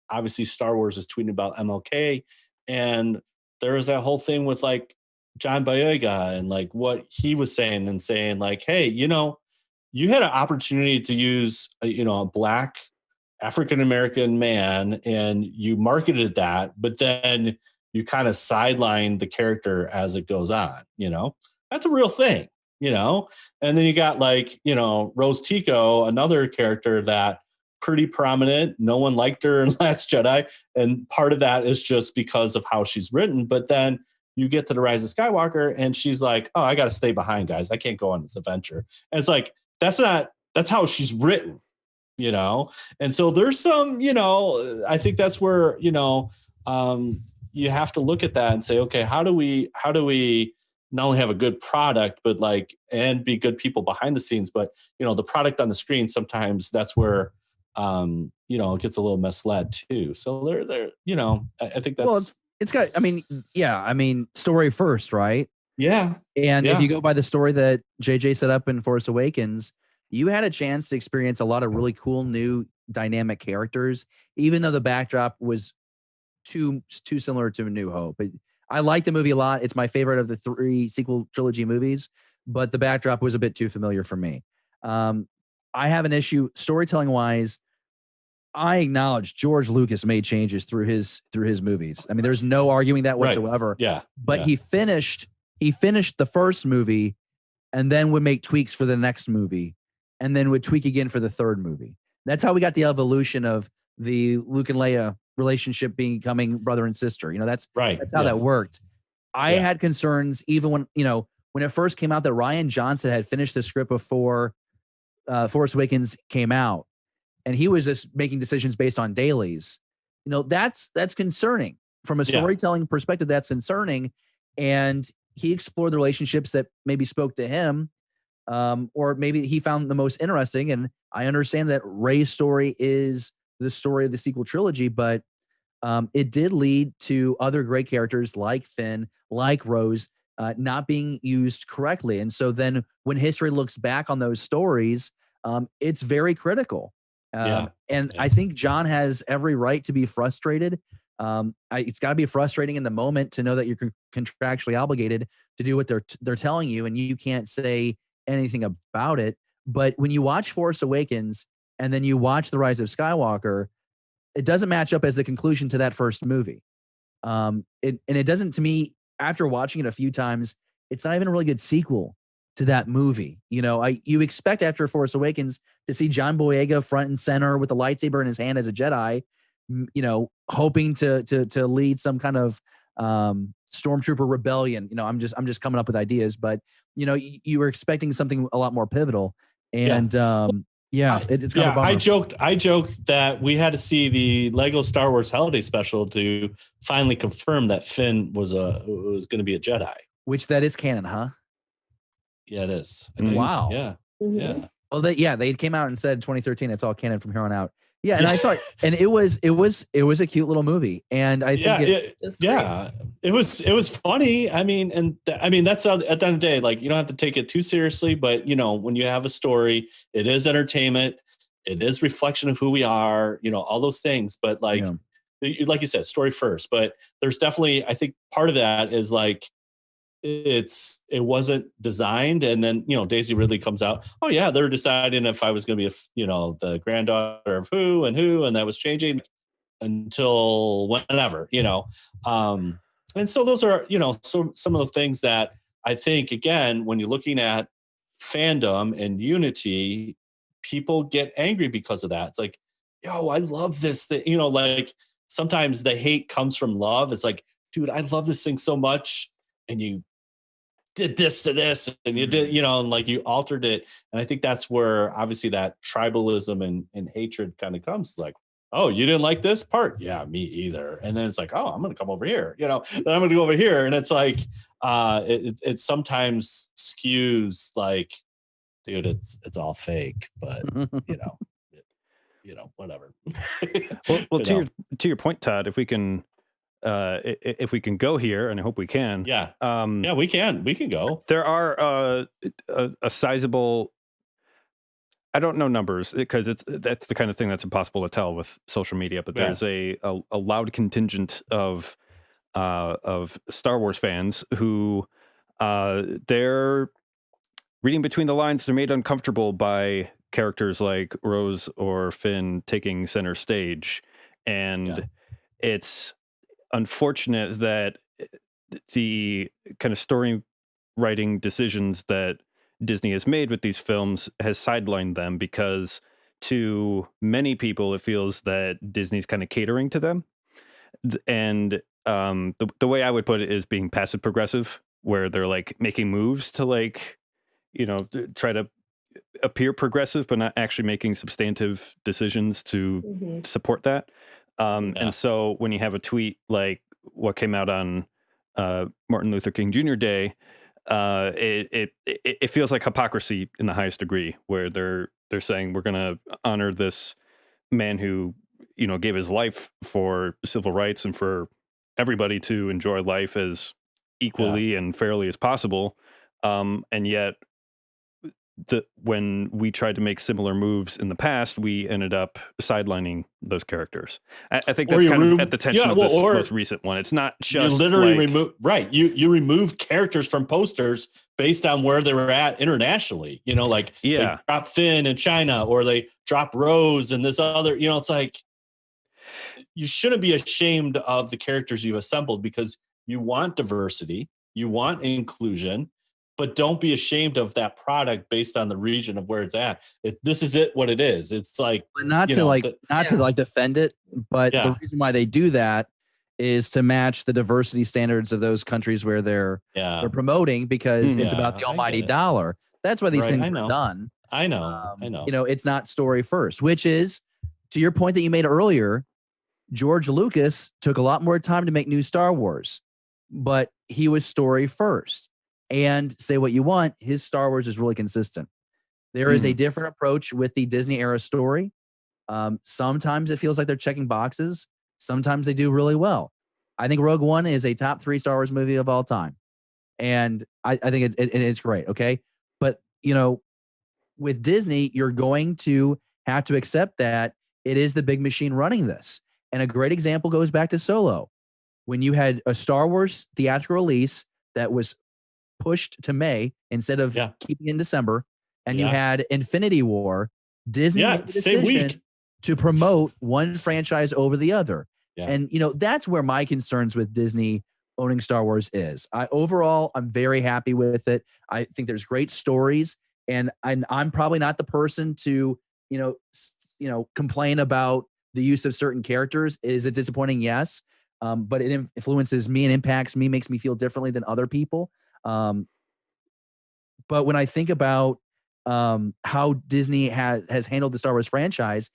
obviously Star Wars is tweeting about MLK, and there was that whole thing with like John Boyega and like what he was saying like, hey, you had an opportunity to use a Black African-American man, and you marketed that, but then you kind of sidelined the character as it goes on. That's a real thing. And then you got like, Rose Tico, another character that pretty prominent. No one liked her in Last Jedi. And part of that is just because of how she's written. But then you get to the Rise of Skywalker and she's like, oh, I got to stay behind, guys. I can't go on this adventure. And it's like, that's how she's written, And so there's some, I think that's where, you have to look at that and say, okay, how do we not only have a good product, but like, and be good people behind the scenes, but the product on the screen, sometimes that's where, it gets a little misled too. So they're, I think that's, well, it's got, story first, right? Yeah. And if you go by the story that JJ set up in Force Awakens, you had a chance to experience a lot of really cool new dynamic characters, even though the backdrop was too similar to A New Hope. I like the movie a lot. It's my favorite of the 3 sequel trilogy movies, but the backdrop was a bit too familiar for me. I have an issue storytelling wise. I acknowledge George Lucas made changes through his movies. I mean, there's no arguing that Right. whatsoever. Yeah. But he finished the first movie and then would make tweaks for the next movie and then would tweak again for the third movie. That's how we got the evolution of the Luke and Leia relationship becoming brother and sister. You know, that's right. how that worked. I had concerns even when it first came out that Rian Johnson had finished the script before Force Awakens came out, and he was just making decisions based on dailies. You know, that's concerning from a storytelling perspective. That's concerning, and he explored the relationships that maybe spoke to him, or maybe he found the most interesting. And I understand that Rey's story is the story of the sequel trilogy, but it did lead to other great characters like Finn, like Rose, not being used correctly. And so then when history looks back on those stories, it's very critical. I think John has every right to be frustrated. It's got to be frustrating in the moment to know that you're contractually obligated to do what they're telling you, and you can't say anything about it. But when you watch Force Awakens and then you watch The Rise of Skywalker, it doesn't match up as the conclusion to that first movie. It doesn't, to me, after watching it a few times, it's not even a really good sequel to that movie. You know, you expect after Force Awakens to see John Boyega front and center with the lightsaber in his hand as a Jedi, you know, hoping to lead some kind of stormtrooper rebellion. You know, I'm just coming up with ideas, but you know, you were expecting something a lot more pivotal, and it's kind of a bummer. I joked that we had to see the Lego Star Wars Holiday Special to finally confirm that Finn was going to be a Jedi. Which that is canon, huh? Yeah, it is. Wow. Yeah. Mhm. Yeah. Well, they came out and said 2013. It's all canon from here on out. Yeah, and I thought, and it was a cute little movie, and I think it was funny. I mean, that's at the end of the day, like, you don't have to take it too seriously, but you know, when you have a story, it is entertainment, it is reflection of who we are, you know, all those things. But like you said, story first. But there's definitely, I think part of that is like, it wasn't designed, and then, you know, Daisy Ridley comes out, oh yeah, they're deciding if I was going to be the granddaughter of who, and that was changing until whenever, you know. And so those are, you know, some of the things that I think, again, when you're looking at fandom and unity, people get angry because of that. It's like, yo, I love this thing, you know, like sometimes the hate comes from love. It's like, dude, I love this thing so much, and you did this to this, and you did, you know, and like you altered it. And I think that's where obviously that tribalism and hatred kind of comes, like, oh, you didn't like this part? Yeah, me either. And then it's like, oh, I'm going to come over here, you know, then I'm going to go over here. And it's like, it sometimes skews like, dude, it's all fake, but you know, whatever. Well, to your point, Todd, if we can go here, and I hope we can. We can go. There are a sizable, I don't know numbers because that's the kind of thing that's impossible to tell with social media, but there's a loud contingent of Star Wars fans who they're reading between the lines. They're made uncomfortable by characters like Rose or Finn taking center stage, and it's unfortunate that the kind of story writing decisions that Disney has made with these films has sidelined them, because to many people it feels that Disney's kind of catering to them. And the way I would put it is being passive progressive, where they're like making moves to, like, you know, try to appear progressive but not actually making substantive decisions to support that. And so when you have a tweet like what came out on Martin Luther King Jr. Day, it feels like hypocrisy in the highest degree, where they're saying we're going to honor this man who, you know, gave his life for civil rights and for everybody to enjoy life as equally and fairly as possible, and yet when we tried to make similar moves in the past, we ended up sidelining those characters. I think Or that's you kind of remove- at the tension yeah, of well, this or most recent one. It's not you just literally like, remove you remove characters from posters based on where they were at internationally. You know, like Yeah. they drop Finn in China, or they drop Rose and this other. You know, it's like you shouldn't be ashamed of the characters you've assembled, because you want diversity, you want inclusion, but don't be ashamed of that product based on the region of where it's at. This is what it is. It's like, But not you to know, like the- not to Yeah. like defend it, but Yeah. the reason why they do that is to match the diversity standards of those countries where they're yeah, promoting, because it's Yeah, about the I almighty get it. dollar. That's why these Right, things I are know. done. I know. You know, it's not story first, which is to your point that you made earlier. George Lucas took a lot more time to make new Star Wars, but he was story first. And say what you want, his Star Wars is really consistent. There is a different approach with the Disney era story. Sometimes it feels like they're checking boxes. Sometimes they do really well. I think Rogue One is a top 3 Star Wars movie of all time. And I think it's great. Okay. But, you know, with Disney, you're going to have to accept that it is the big machine running this. And a great example goes back to Solo. When you had a Star Wars theatrical release that was pushed to May instead of Yeah. keeping in December, and you Yeah. had Infinity War, Disney Yeah, made the same decision week. to promote one franchise over the other. Yeah. And, you know, that's where my concerns with Disney owning Star Wars is. Overall, I'm very happy with it. I think there's great stories, and I'm probably not the person to, complain about the use of certain characters. Is it disappointing? Yes. But it influences me and impacts me, makes me feel differently than other people. But when I think about how Disney has handled the Star Wars franchise,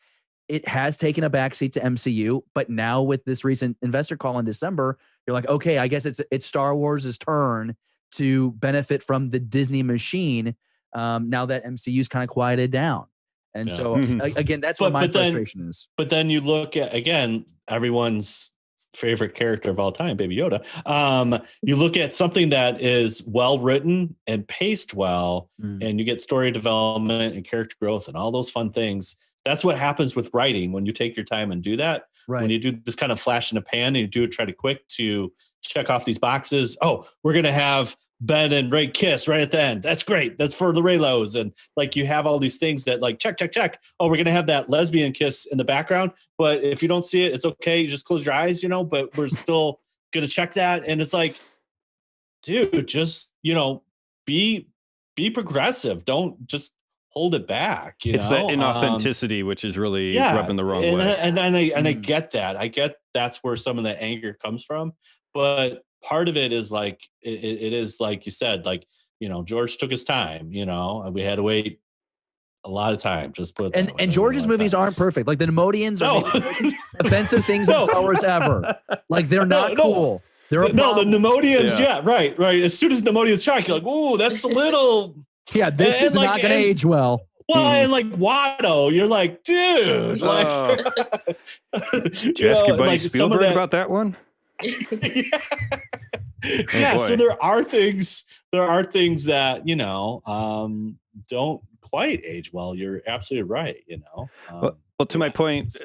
it has taken a backseat to MCU. But now with this recent investor call in December, you're like, okay, I guess it's Star Wars' turn to benefit from the Disney machine now that MCU's kind of quieted down. And Yeah. so, again, that's what my frustration is. But then you look at, again, everyone's favorite character of all time, Baby Yoda. You look at something that is well written and paced well, and you get story development and character growth and all those fun things. That's what happens with writing when you take your time and do that. Right. When you do this kind of flash in the pan and you do it try to quick to check off these boxes. Oh, we're going to have Ben and Ray kiss right at the end. That's great. That's for the Raylos. And like, you have all these things that like, check. Oh, we're going to have that lesbian kiss in the background. But if you don't see it, it's okay. You just close your eyes, but we're still going to check that. And it's like, dude, just, be progressive. Don't just hold it back. It's that inauthenticity, which is really rubbing the wrong way. And I get that. I get that's where some of the anger comes from. But part of it is like, it is like you said, like, George took his time, and we had to wait a lot of time. Just put and George's movies aren't perfect. Like the Nemodians are the most offensive things in Star Wars ever. Like they're not cool. They're the Nemodians, right. As soon as Nemodians check, you're like, "Ooh, that's a little." Yeah, this is not going to age well. Well, and like Watto, you're like, dude, like. Did you ask your buddy Spielberg about that one? Yeah, so there are things that don't quite age well. You're absolutely right. Well, to my point,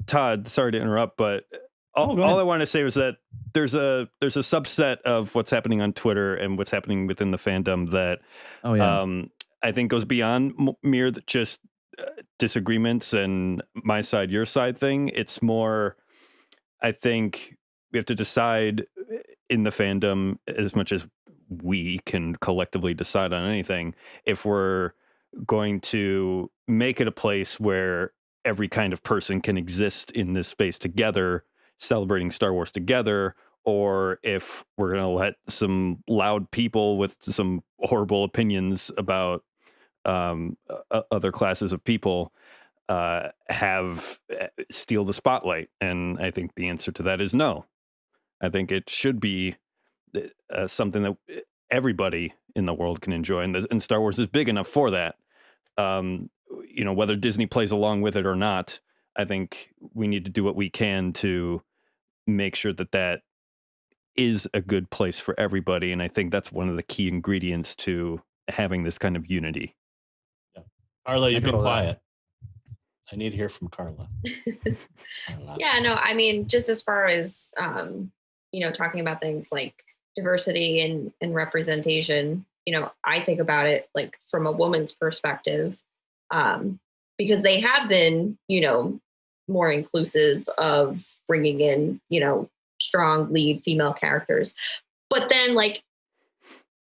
Todd, sorry to interrupt, but all I want to say was that there's a subset of what's happening on Twitter and what's happening within the fandom that I think goes beyond mere just disagreements and my side, your side thing. It's more, I think we have to decide in the fandom, as much as we can collectively decide on anything, if we're going to make it a place where every kind of person can exist in this space together, celebrating Star Wars together, or if we're going to let some loud people with some horrible opinions about other classes of people steal the spotlight. And I think the answer to that is no. I think it should be something that everybody in the world can enjoy, and Star Wars is big enough for that. Whether Disney plays along with it or not, I think we need to do what we can to make sure that is a good place for everybody. And I think that's one of the key ingredients to having this kind of unity. Carla, you've been Carla. quiet. I need to hear from Carla. Yeah, no, I mean, just as far as talking about things like diversity and representation, I think about it like from a woman's perspective, because they have been, more inclusive of bringing in, strong lead female characters. But then, like,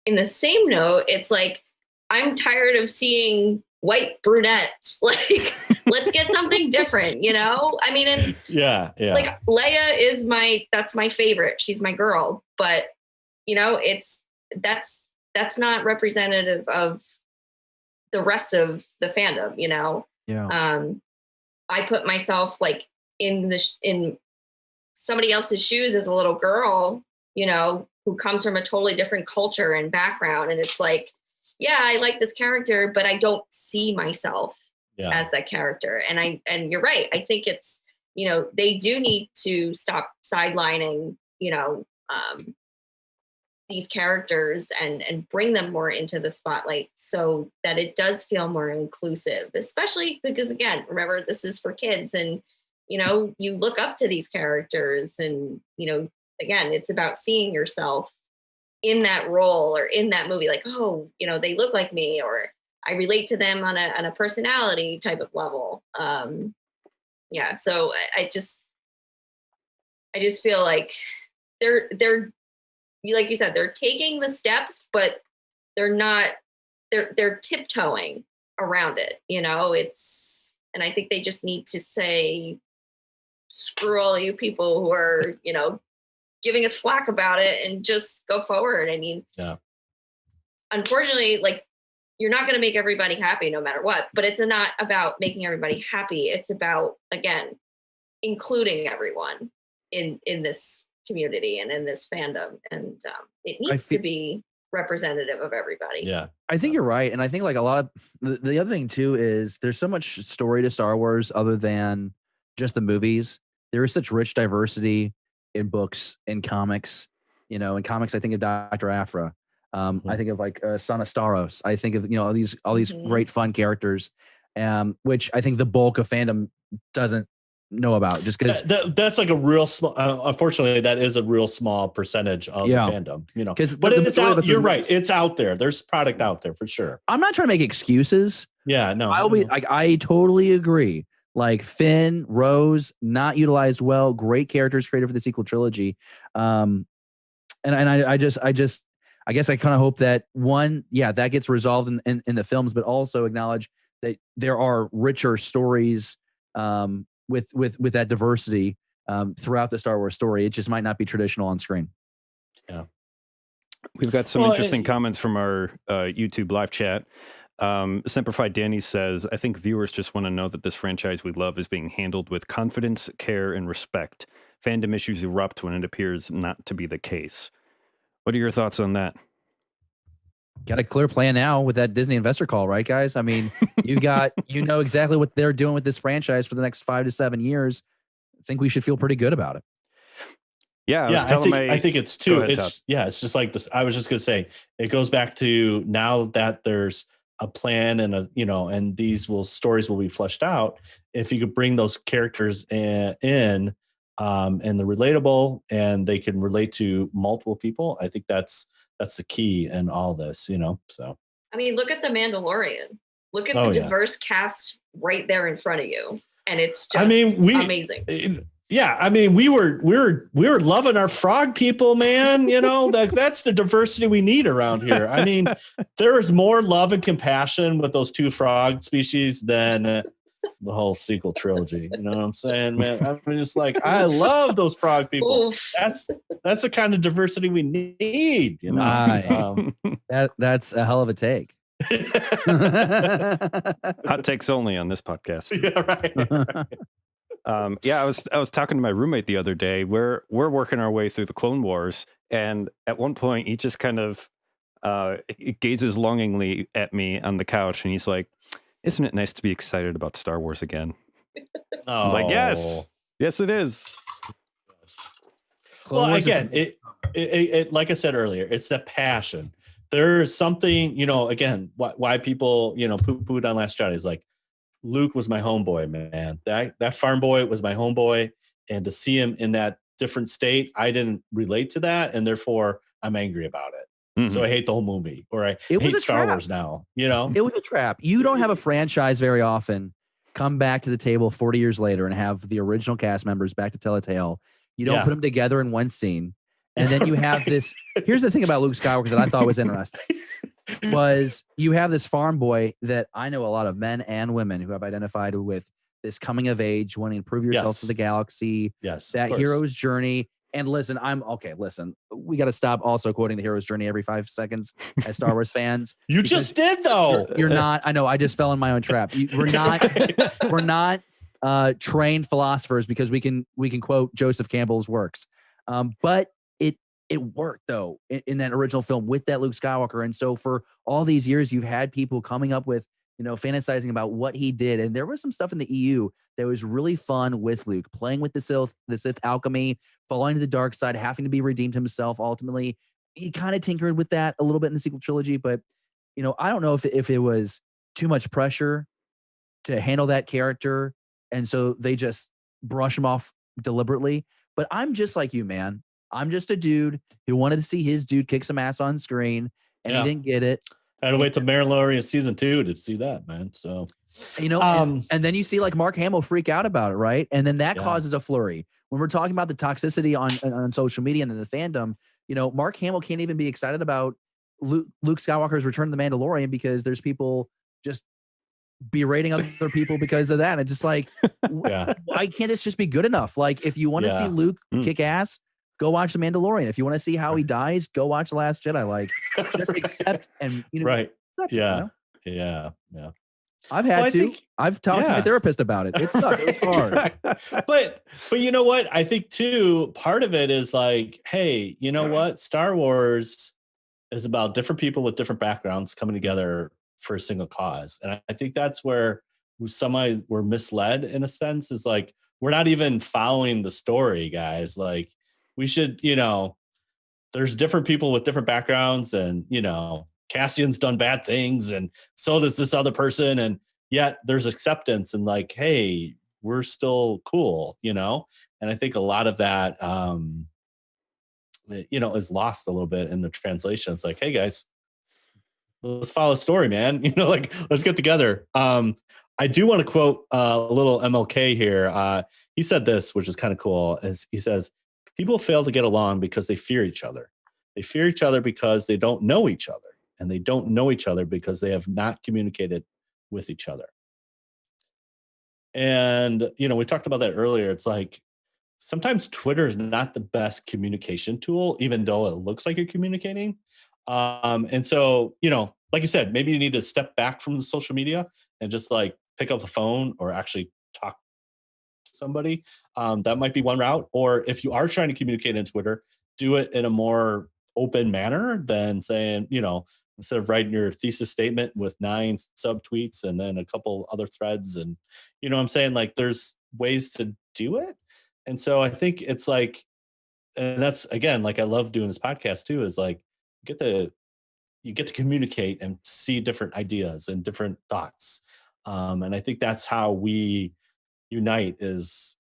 in the same note, it's like, I'm tired of seeing white brunettes. Like, let's get something different, I mean, and yeah. like Leia is that's my favorite. She's my girl, but that's not representative of the rest of the fandom, Yeah. I put myself like in somebody else's shoes as a little girl, who comes from a totally different culture and background. And it's like, yeah, I like this character, but I don't see myself as that character. And you're right. I think it's, they do need to stop sidelining, these characters and bring them more into the spotlight so that it does feel more inclusive, especially because, again, remember, this is for kids and, you look up to these characters and, again, it's about seeing yourself in that role or in that movie, like, oh, they look like me, or I relate to them on a personality type of level. So I just feel like they're like you said, they're taking the steps, but they're tiptoeing around it. And I think they just need to say, screw all you people who are, giving us flack about it, and just go forward. I mean, unfortunately, like, you're not going to make everybody happy no matter what, but it's not about making everybody happy. It's about, again, including everyone in this community and in this fandom. And it needs to be representative of everybody. Yeah. I think you're right. And I think like a lot of the other thing too is there's so much story to Star Wars other than just the movies. There is such rich diversity in books, in comics. In comics, I think of Dr. Aphra. I think of like Son of Staros. I think of all these great fun characters, which I think the bulk of fandom doesn't know about, just because that's like a real small. Unfortunately, that is a real small percentage of the fandom. But it's out. You're right. It's out there. There's product out there for sure. I'm not trying to make excuses. Yeah, no. I totally agree. Like Finn, Rose, not utilized well. Great characters created for the sequel trilogy. And I guess I kind of hope that that gets resolved in the films, but also acknowledge that there are richer stories with that diversity throughout the Star Wars story. It just might not be traditional on screen. Yeah. We've got some interesting comments from our YouTube live chat. Semperfi Danny says, I think viewers just want to know that this franchise we love is being handled with confidence, care, and respect. Fandom issues erupt when it appears not to be the case. What are your thoughts on that? Got a clear plan now with that Disney investor call, right, guys? I mean, you know exactly what they're doing with this franchise for the next 5 to 7 years. I think we should feel pretty good about it. Yeah, I think it's too. It's just like this. I was just gonna say, it goes back to now that there's a plan and and these stories will be fleshed out. If you could bring those characters in, and they're relatable and they can relate to multiple people, I think that's the key in all this. So I mean, look at The Mandalorian. Look at the diverse cast right there in front of you, and it's just amazing. Yeah, I mean, we were loving our frog people, man. That's the diversity we need around here. I mean, there is more love and compassion with those 2 frog species than the whole sequel trilogy. You know what I'm saying, man? I'm just like, I love those frog people. Oof. That's the kind of diversity we need. That's a hell of a take. Hot takes only on this podcast. Yeah, right. I was talking to my roommate the other day. We're working our way through the Clone Wars, and at one point he just kind of gazes longingly at me on the couch, and he's like, "Isn't it nice to be excited about Star Wars again?" I'm like, yes, it is. Well, again, it like I said earlier, it's the passion. there's something, again, why people, poo-pooed on Last Jedi is like, Luke was my homeboy, man. That farm boy was my homeboy. And to see him in that different state, I didn't relate to that. And therefore I'm angry about it. Mhm. So I hate the whole movie, or I It was hate a Star trap. Wars now, you know? It was a trap. You don't have a franchise very often come back to the table 40 years later and have the original cast members back to tell a tale. You don't Yeah. put them together in one scene. And then you have this. Here's the thing about Luke Skywalker that I thought was interesting. Was you have this farm boy that I know a lot of men and women who have identified with this coming of age, wanting to prove yourself to the Yes. galaxy, Yes. of that course. hero's journey. And listen, we got to stop also quoting the hero's journey every 5 seconds as Star Wars fans. You because just did though. You're not. I know. I just fell in my own trap. We're not trained philosophers because we can quote Joseph Campbell's works. But it worked though in that original film with that Luke Skywalker. And so for all these years, you've had people coming up with, fantasizing about what he did. And there was some stuff in the EU that was really fun with Luke, playing with the Sith alchemy, falling to the dark side, having to be redeemed himself. Ultimately, he kind of tinkered with that a little bit in the sequel trilogy, but I don't know if it was too much pressure to handle that character. And so they just brush him off deliberately. But I'm just like you, man. I'm just a dude who wanted to see his dude kick some ass on screen, and Yeah. he didn't get it. I had to wait till Mandalorian season 2 to see that, man. So, And then you see like Mark Hamill freak out about it, right? And then that Yeah. causes a flurry. When we're talking about the toxicity on social media and in the fandom, Mark Hamill can't even be excited about Luke Skywalker's Return to the Mandalorian because there's people just berating other people because of that. And it's just like, yeah. why can't this just be good enough? Like, if you want to see Yeah. Luke Mm. kick ass, go watch The Mandalorian. If you want to see how he dies, go watch The Last Jedi. Like, just accept and Right. accept it, Yeah. Yeah. Yeah. I've had Well, I to. think- I've talked to my yeah. therapist about it. It sucked. It was hard. but you know what? I think too, part of it is like, hey, you know what? Star Wars is about different people with different backgrounds coming together for a single cause. And I think that's where we're misled in a sense, is like, we're not even following the story, guys. Like, we should, there's different people with different backgrounds, and, Cassian's done bad things, and so does this other person. And yet there's acceptance and like, hey, we're still cool, And I think a lot of that, is lost a little bit in the translation. It's like, hey guys, let's follow the story, man. Like, let's get together. I do want to quote a little MLK here. He said this, which is kind of cool. He says, people fail to get along because they fear each other. They fear each other because they don't know each other. And they don't know each other because they have not communicated with each other. And, we talked about that earlier. It's like, sometimes Twitter is not the best communication tool, even though it looks like you're communicating. And so, like you said, maybe you need to step back from the social media and just like pick up the phone or actually talk to somebody. That might be one route. Or if you are trying to communicate in Twitter, do it in a more open manner than saying, instead of writing your thesis statement with 9 subtweets and then a couple other threads. And, what I'm saying? Like, there's ways to do it. And so I think it's like, and that's, again, like, I love doing this podcast too, is like, you get to communicate and see different ideas and different thoughts. And I think that's how we unite is,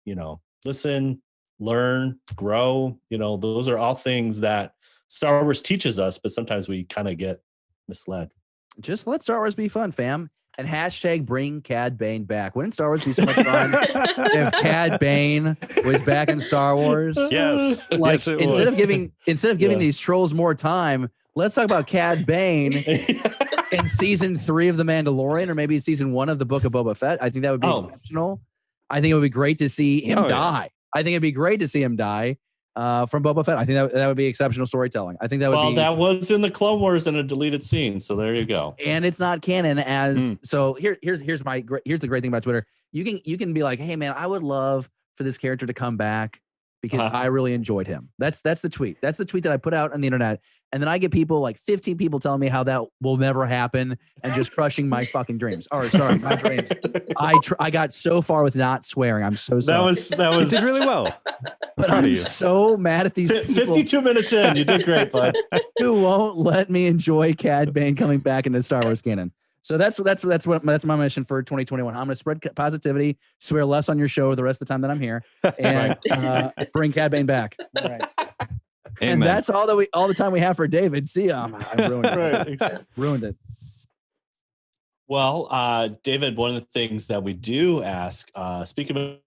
listen, learn, grow, those are all things that Star Wars teaches us, but sometimes we kind of get misled. Just let Star Wars be fun, fam. And hashtag bring Cad Bane back. Wouldn't Star Wars be so much fun if Cad Bane was back in Star Wars? Yes. Like, Yes, it instead would. of giving Yeah. these trolls more time, let's talk about Cad Bane in season 3 of The Mandalorian, or maybe season 1 of the Book of Boba Fett. I think that would be exceptional. I think it would be great to see him die. I think it'd be great to see him die from Boba Fett. I think that would be exciting storytelling. I think that would be. That was in the Clone Wars in a deleted scene. So there you go. And it's not canon so here's the great thing about Twitter. You can be like, hey man, I would love for this character to come back because I really enjoyed him. That's the tweet. That's the tweet that I put out on the internet. And then I get people like 15 people telling me how that will never happen and just crushing my fucking dreams. Or sorry, my dreams. I got so far with not swearing. I'm so sorry. That You was did really well. But Proud of I'm you. so mad at these people 52 minutes in. You did great, bud. who won't let me enjoy Cad Bane coming back into Star Wars canon. So that's my mission for 2021. I'm going to spread positivity, swear less on your show the rest of the time that I'm here, and bring Cad Bane back. All right. And Amen. that's all the time we have for David. See, I ruined it. Right. Ruined it. Well, David, one of the things that we do ask, speaking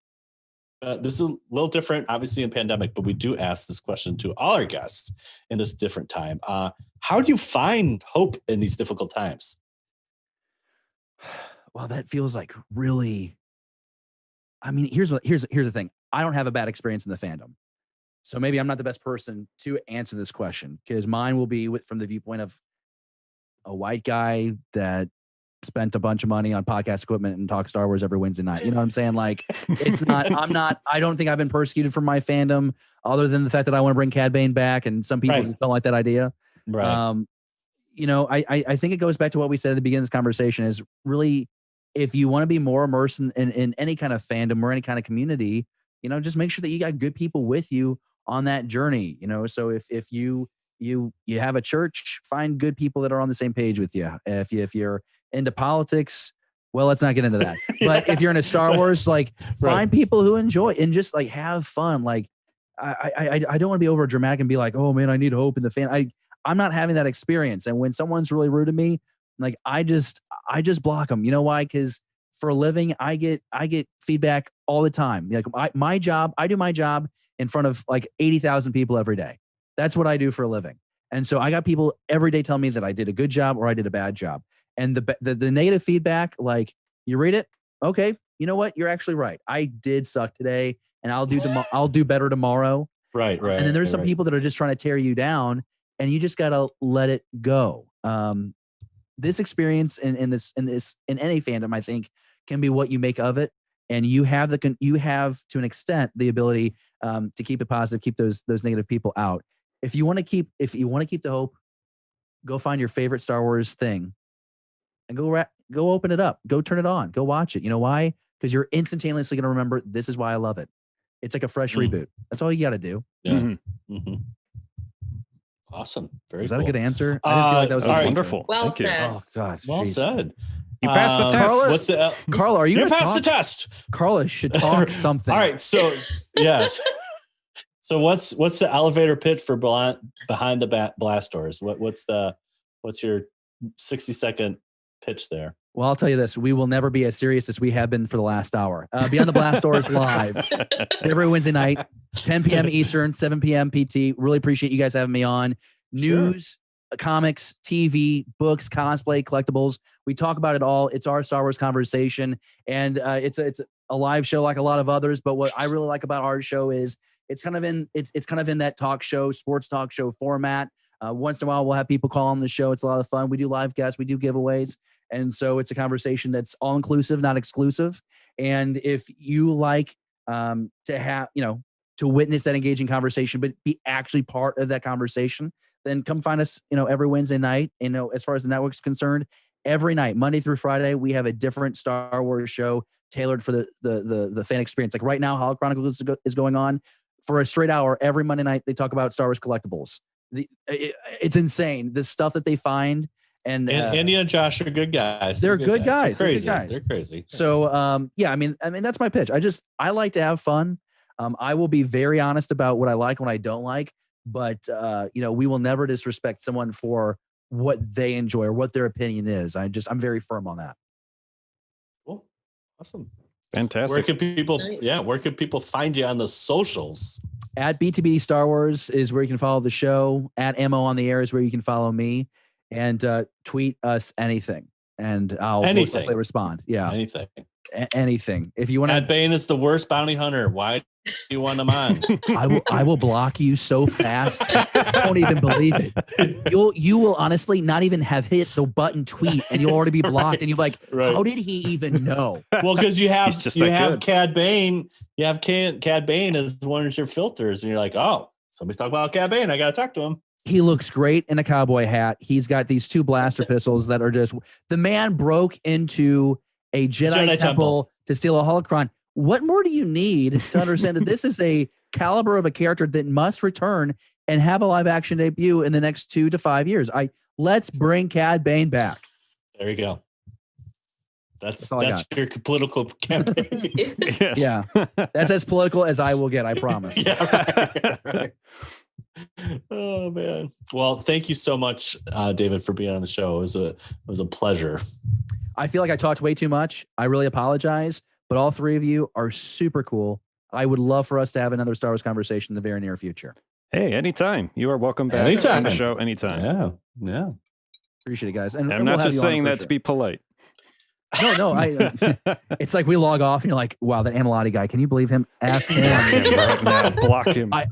of, this is a little different, obviously in pandemic, but we do ask this question to all our guests in this different time. How do you find hope in these difficult times? Well, that feels like really. I mean, here's the thing. I don't have a bad experience in the fandom, so maybe I'm not the best person to answer this question because mine will be from the viewpoint of a white guy that spent a bunch of money on podcast equipment and talk Star Wars every Wednesday night. You know what I'm saying? Like, it's not. I don't think I've been persecuted for my fandom, other than the fact that I want to bring Cad Bane back, and some people just don't like that idea. Right. I think it goes back to what we said at the beginning of this conversation is really, if you want to be more immersed in any kind of fandom or any kind of community, just make sure that you got good people with you on that journey. So if you have a church, find good people that are on the same page with you. If you're into politics, well, let's not get into that. But if you're into Star Wars, like find people who enjoy and just like have fun. Like I don't want to be over dramatic and be like, oh man, I need hope in the fan. I'm not having that experience. And when someone's really rude to me, like I just block them. You know why? Because for a living, I get feedback all the time. Like I do my job in front of like 80,000 people every day. That's what I do for a living. And so I got people every day telling me that I did a good job or I did a bad job. And the negative feedback, like you read it, okay, you know what? You're actually right. I did suck today, and I'll do better tomorrow. Right. And then there's some people that are just trying to tear you down, and you just gotta let it go. This experience in any fandom, I think, can be what you make of it, and you have to an extent the ability to keep it positive, keep those negative people out. If you want to keep the hope, go find your favorite Star Wars thing, and go open it up, go turn it on, go watch it. You know why? Because you're instantaneously going to remember this is why I love it. It's like a fresh reboot. That's all you got to do. Yeah. Mm-hmm. Mm-hmm. Awesome. Very Was that cool. a good answer? I didn't feel like that was all right. Wonderful. Well Thank you. said. Oh God. Well geez. said. You passed the test. Carla- What's the Carla, are you You gonna passed the talk? test. Carla should talk something. All right. So yes. So what's the elevator pitch for behind the blast doors? What's your 60-second pitch there? Well, I'll tell you this. We will never be as serious as we have been for the last hour. Beyond the Blast Doors live every Wednesday night, 10 p.m. Eastern, 7 p.m. PT. Really appreciate you guys having me on. News, comics, TV, books, cosplay, collectibles. We talk about it all. It's our Star Wars conversation. And it's a live show like a lot of others. But what I really like about our show is it's kind of in that talk show, sports talk show format. Once in a while, we'll have people call on the show. It's a lot of fun. We do live guests. We do giveaways. And so it's a conversation that's all inclusive, not exclusive. And if you like to have, to witness that engaging conversation, but be actually part of that conversation, then come find us, every Wednesday night. As far as the network's concerned, every night, Monday through Friday, we have a different Star Wars show tailored for the fan experience. Like right now, Holo Chronicles is going on for a straight hour. Every Monday night, they talk about Star Wars collectibles. It's insane. The stuff that they find. And Andy and Josh are good guys. They're good guys. They're crazy. They're good guys. They're crazy. So, I mean, that's my pitch. I like to have fun. I will be very honest about what I like and what I don't like, but we will never disrespect someone for what they enjoy or what their opinion is. I'm very firm on that. Cool. Awesome. Fantastic. Where can people? Nice. Yeah. Where can people find you on the socials? At BTB Star Wars is where you can follow the show. At Ammo on the Air is where you can follow me. And tweet us anything, and I'll most likely respond. Yeah, Anything. anything. If you want Cad to, Bane is the worst bounty hunter. Why do you want him on? I will block you so fast. I don't even believe it. You will honestly not even have hit the button tweet, and you'll already be blocked. And you're like, Right. how did he even know? Well, because you have He's just that good. Cad Bane. You have Cad Bane as one of your filters, and you're like, oh, somebody's talking about Cad Bane. I gotta talk to him. He looks great in a cowboy hat. He's got these 2 blaster pistols that are just. The man broke into a Jedi temple to steal a holocron. What more do you need to understand that this is a caliber of a character that must return and have a live action debut in the next 2 to 5 years? Let's bring Cad Bane back. There you go. That's all I got. your political campaign. Yes. Yeah, that's as political as I will get. I promise. Yeah. Right. Oh man. Well, thank you so much, David, for being on the show. It was a pleasure. I feel like I talked way too much. I really apologize, but all 3 of you are super cool. I would love for us to have another Star Wars conversation in the very near future. Hey, anytime. You are welcome back Anytime. on the show anytime. Yeah. Appreciate it, guys. And I'm we'll not have just you on saying for that sure. to be polite. No, it's like we log off and you're like, wow, that Amelotti guy, can you believe him? F him. Right now, block him. I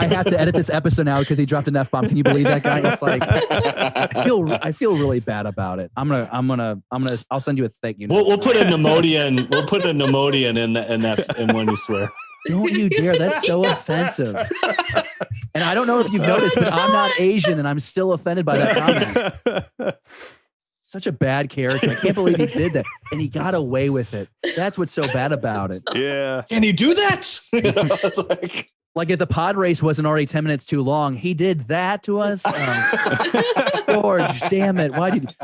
have to edit this episode now because he dropped an F-bomb. Can you believe that guy? It's like, I feel really bad about it. I'll send you a thank you. We'll put a pneumodian. We'll put a pneumodian in when you swear. Don't you dare. That's so offensive. And I don't know if you've noticed, but I'm not Asian and I'm still offended by that comment. Such a bad character. I can't believe he did that. And he got away with it. That's what's so bad about it. Yeah. Can you do that? Like if the pod race wasn't already 10 minutes too long, he did that to us. George, damn it. Why did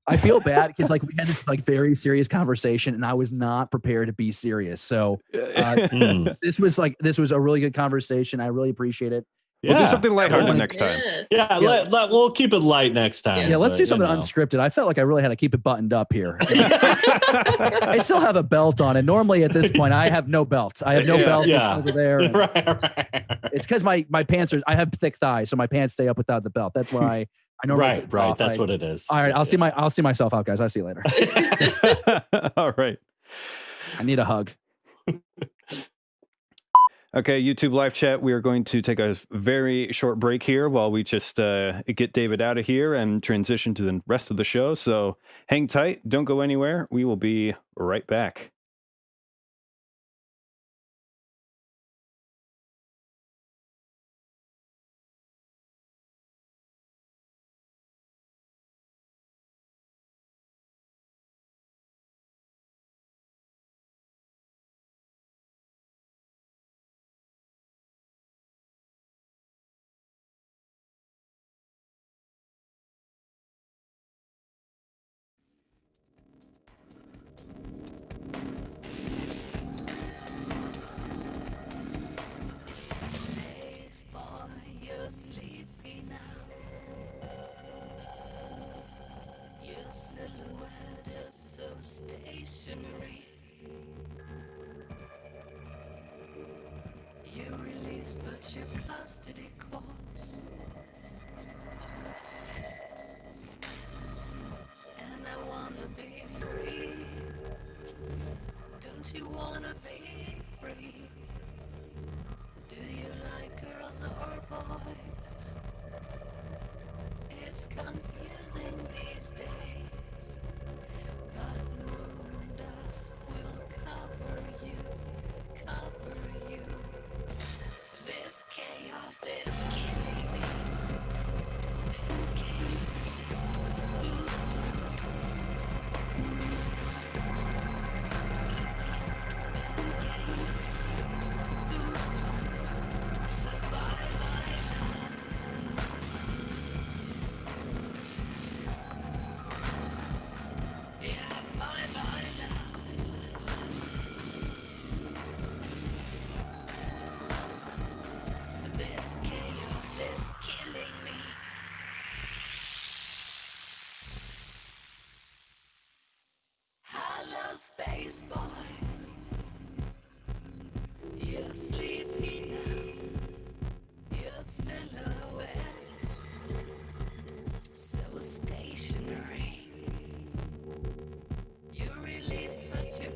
I feel bad? Because like we had this like very serious conversation and I was not prepared to be serious. So this was a really good conversation. I really appreciate it. We'll do something lighthearted next time. Yeah, we'll keep it light next time. Yeah, let's do something unscripted. I felt like I really had to keep it buttoned up here. I still have a belt on, and normally at this point I have no belt. I have no belt. It's over there. Right. It's because my pants are. I have thick thighs, so my pants stay up without the belt. That's why I normally. Right. That's what it is. All right, I'll see myself out, guys. I'll see you later. All right. I need a hug. Okay, YouTube live chat. We are going to take a very short break here while we just get David out of here and transition to the rest of the show. So hang tight. Don't go anywhere. We will be right back. Days boy, you're sleepy now. Your silhouette is so stationary. You release, but your custody calls. And I wanna be free. Don't you wanna be free? Do you like girls or boys? It's confusing these days, but moon dust will cover you. This chaos is killing me. This chaos is killing me. Hello, space boy. You're sleepy now. Your silhouette so stationary. You release, but your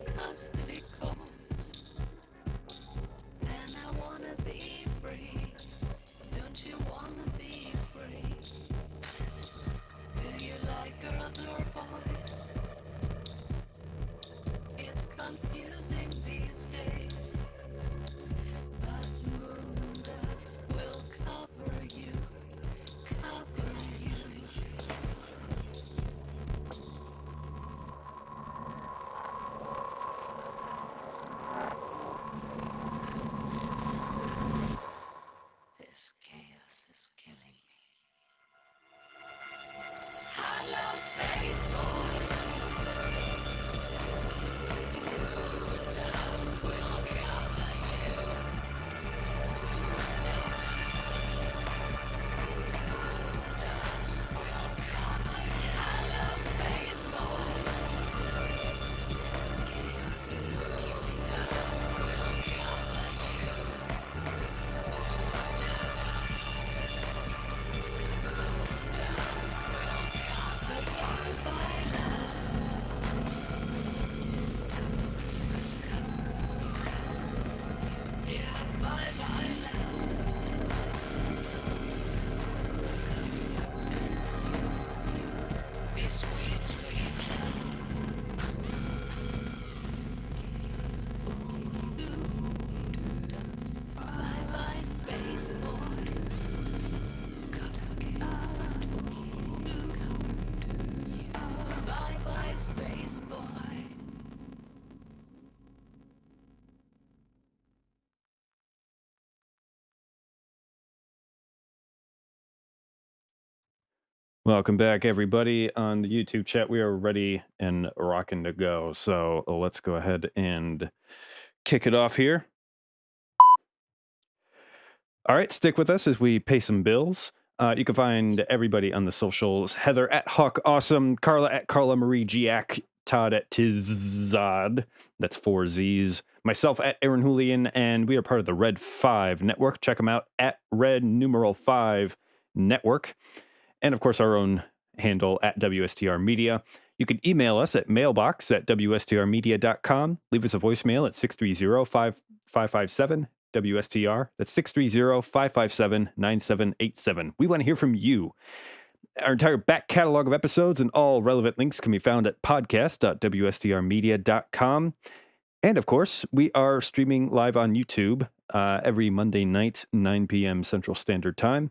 Welcome back, everybody, on the YouTube chat. We are ready and rocking to go. So let's go ahead and kick it off here. All right, stick with us as we pay some bills. You can find everybody on the socials. Heather at Hawk Awesome, Carla at Carla Marie Giac, Todd at Tizod. That's 4 Z's. Myself at Aaron Julian, and we are part of the Red 5 Network. Check them out at Red numeral 5 Network. And of course, our own handle at WSTR Media. You can email us at mailbox@wstrmedia.com. Leave us a voicemail at 630-5557-WSTR. That's 630-557-9787. We want to hear from you. Our entire back catalog of episodes and all relevant links can be found at podcast.wstrmedia.com. And of course, we are streaming live on YouTube every Monday night, 9 p.m. Central Standard Time.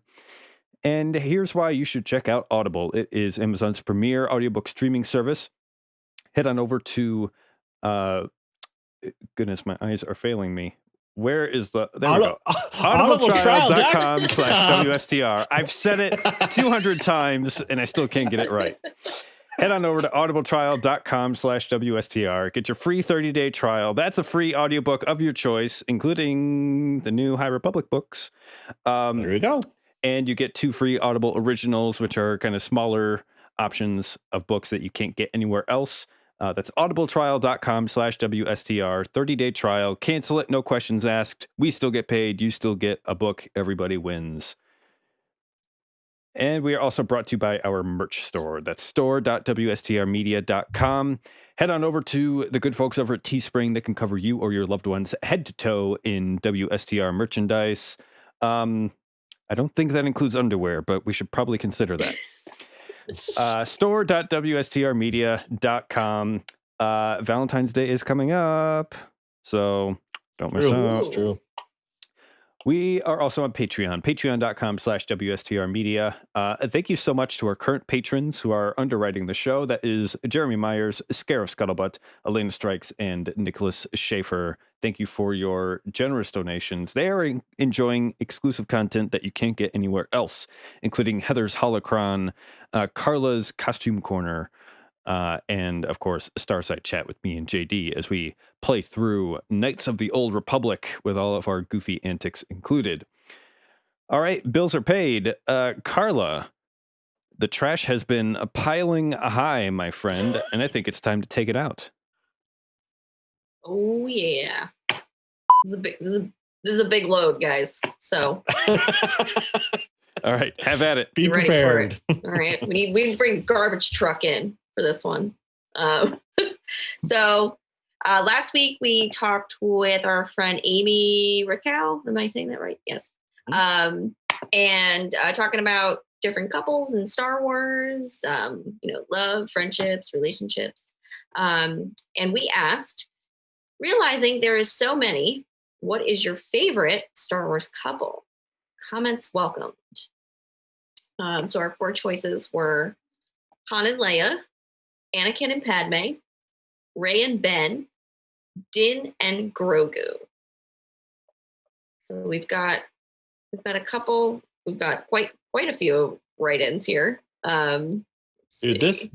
And here's why you should check out Audible. It is Amazon's premier audiobook streaming service. Head on over to, goodness, my eyes are failing me. Where is there we go. audibletrial.com/WSTR. I've said it 200 times and I still can't get it right. Head on over to audibletrial.com/WSTR. Get your free 30-day trial. That's a free audiobook of your choice, including the new High Republic books. There you go. And you get 2 free Audible originals, which are kind of smaller options of books that you can't get anywhere else. That's audibletrial.com/WSTR. 30-day trial. Cancel it. No questions asked. We still get paid. You still get a book. Everybody wins. And we are also brought to you by our merch store. That's store.wstrmedia.com. Head on over to the good folks over at Teespring that can cover you or your loved ones head to toe in WSTR merchandise. I don't think that includes underwear, but we should probably consider that. Store.wstrmedia.com. Valentine's Day is coming up, so don't miss out. It's true. We are also on Patreon, patreon.com/WSTRmedia. Thank you so much to our current patrons who are underwriting the show. That is Jeremy Myers, Scarif Scuttlebutt, Elena Strikes, and Nicholas Schaefer. Thank you for your generous donations. They are enjoying exclusive content that you can't get anywhere else, including Heather's Holocron, Carla's Costume Corner, and of course, Starside Chat with me and JD as we play through Knights of the Old Republic with all of our goofy antics included. All right, bills are paid. Carla, the trash has been piling high, my friend, and I think it's time to take it out. Oh yeah, this is a big load, guys. So all right, have at it. Be prepared. All right, we bring garbage truck in for this one. So last week we talked with our friend Amy Rickow. Am I saying that right? Yes. And talking about different couples in Star Wars, love, friendships, relationships. And we asked, realizing there is so many, what is your favorite Star Wars couple? Comments welcomed. So our 4 choices were Han and Leia, Anakin and Padme, Rey and Ben, Din and Grogu. So we've got a couple. We've got quite a few write-ins here. Dude, this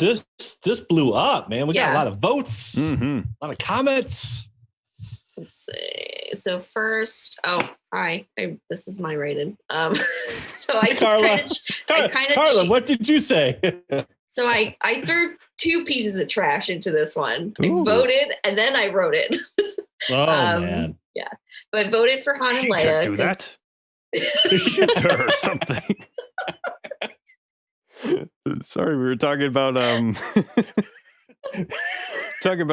blew up, man. We got a lot of votes, a lot of comments. Let's see. So first, hi. This is my write-in. So I Carla, what did you say? So I threw 2 pieces of trash into this one. Ooh. I voted and then I wrote it. Oh man. Yeah. But I voted for Han and Leia. Can't do that. Shoot her or something. Sorry, we were talking about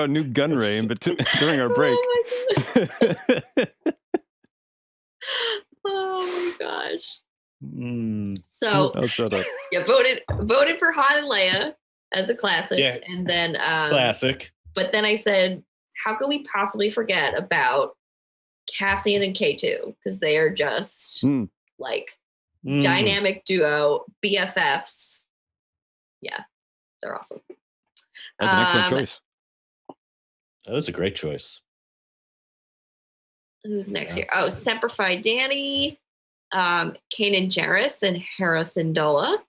New Gunray during our break. Oh my gosh. So I'll shut up. Yeah, voted for Han and Leia as a classic. Yeah. And then Classic. But then I said, how can we possibly forget about Cassian and K2? Because they are just dynamic duo, BFFs. Yeah, they're awesome. That's an excellent choice. That was a great choice. Who's next here? Oh, Semper Fi Danny, Kanan Jarrus, and Hera Syndulla.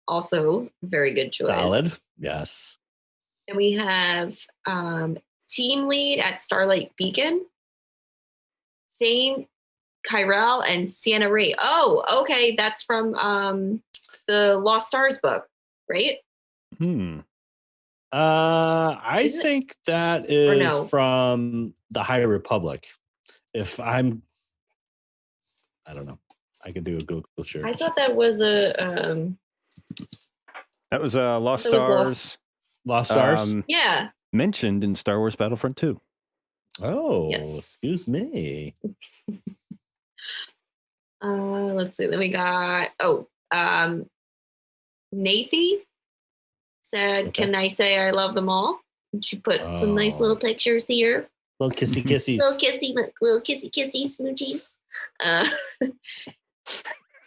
Also, very good choice. Solid. Yes. And we have team lead at Starlight Beacon, Thane Kyrell, and Sienna Ray. Oh, okay. That's from the Lost Stars book, right? I Is it? think that Or is no? from the High Republic. I don't know. I could do a Google search. I thought that was a That was Lost That was Stars. Lost Stars. yeah. Mentioned in Star Wars Battlefront 2. Oh, Yes. excuse me. Let's see. Then we got Nathy said, Okay. "Can I say I love them all?" And she put some nice little pictures here. Little kissy kissies. Little kissy smoochies.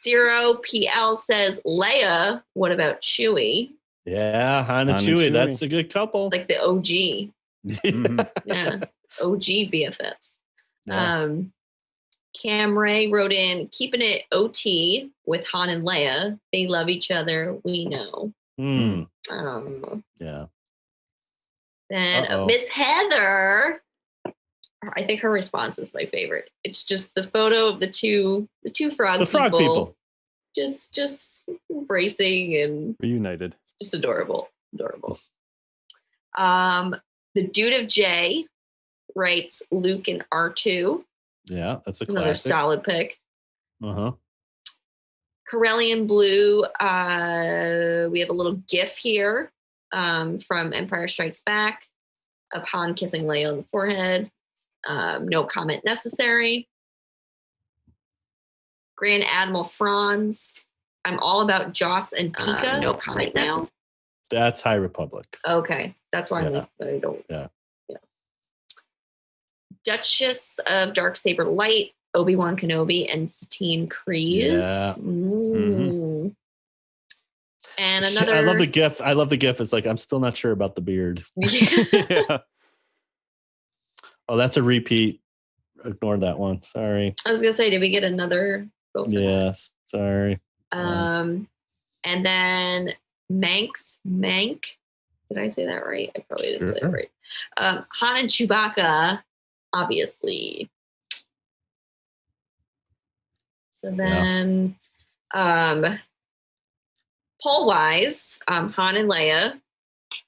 Zero PL says, "Leia, what about Chewie?" Yeah, Han and Han and Chewie. Chewie. That's a good couple. It's like the OG. Mhm. Yeah. OG BFFs. Yeah. Cam Ray wrote in, "Keeping it OT with Han and Leia. They love each other. We know." Hmm. Then Yeah. Uh-oh. Miss Heather, I think her response is my favorite. It's just the photo of the two frog The frog people. just embracing, and Reunited. it's just adorable. The Dude of J writes Luke and R2. Yeah, that's a Another classic. solid pick. Uh-huh. Corellian Blue, we have a little gif here from Empire Strikes Back of Han kissing Leia on the forehead. No comment necessary. Grand Admiral Franz, I'm all about Joss and Pika. No comment now. That's High Republic. Okay, that's why Yeah. I don't. Yeah. Duchess of Darksaber Light, Obi-Wan Kenobi, and Satine Kryze. Yeah. Mm. And Shit, another. I love the GIF. It's like, I'm still not sure about the beard. Yeah. Oh, that's a repeat. Ignore that one. Sorry. I was gonna say, did we get another? Vote for that? Yes. Sorry. And then Mank. Did I say that right? I probably didn't say Sure. that right. Han and Chewbacca, obviously. So then, poll wise, Han and Leia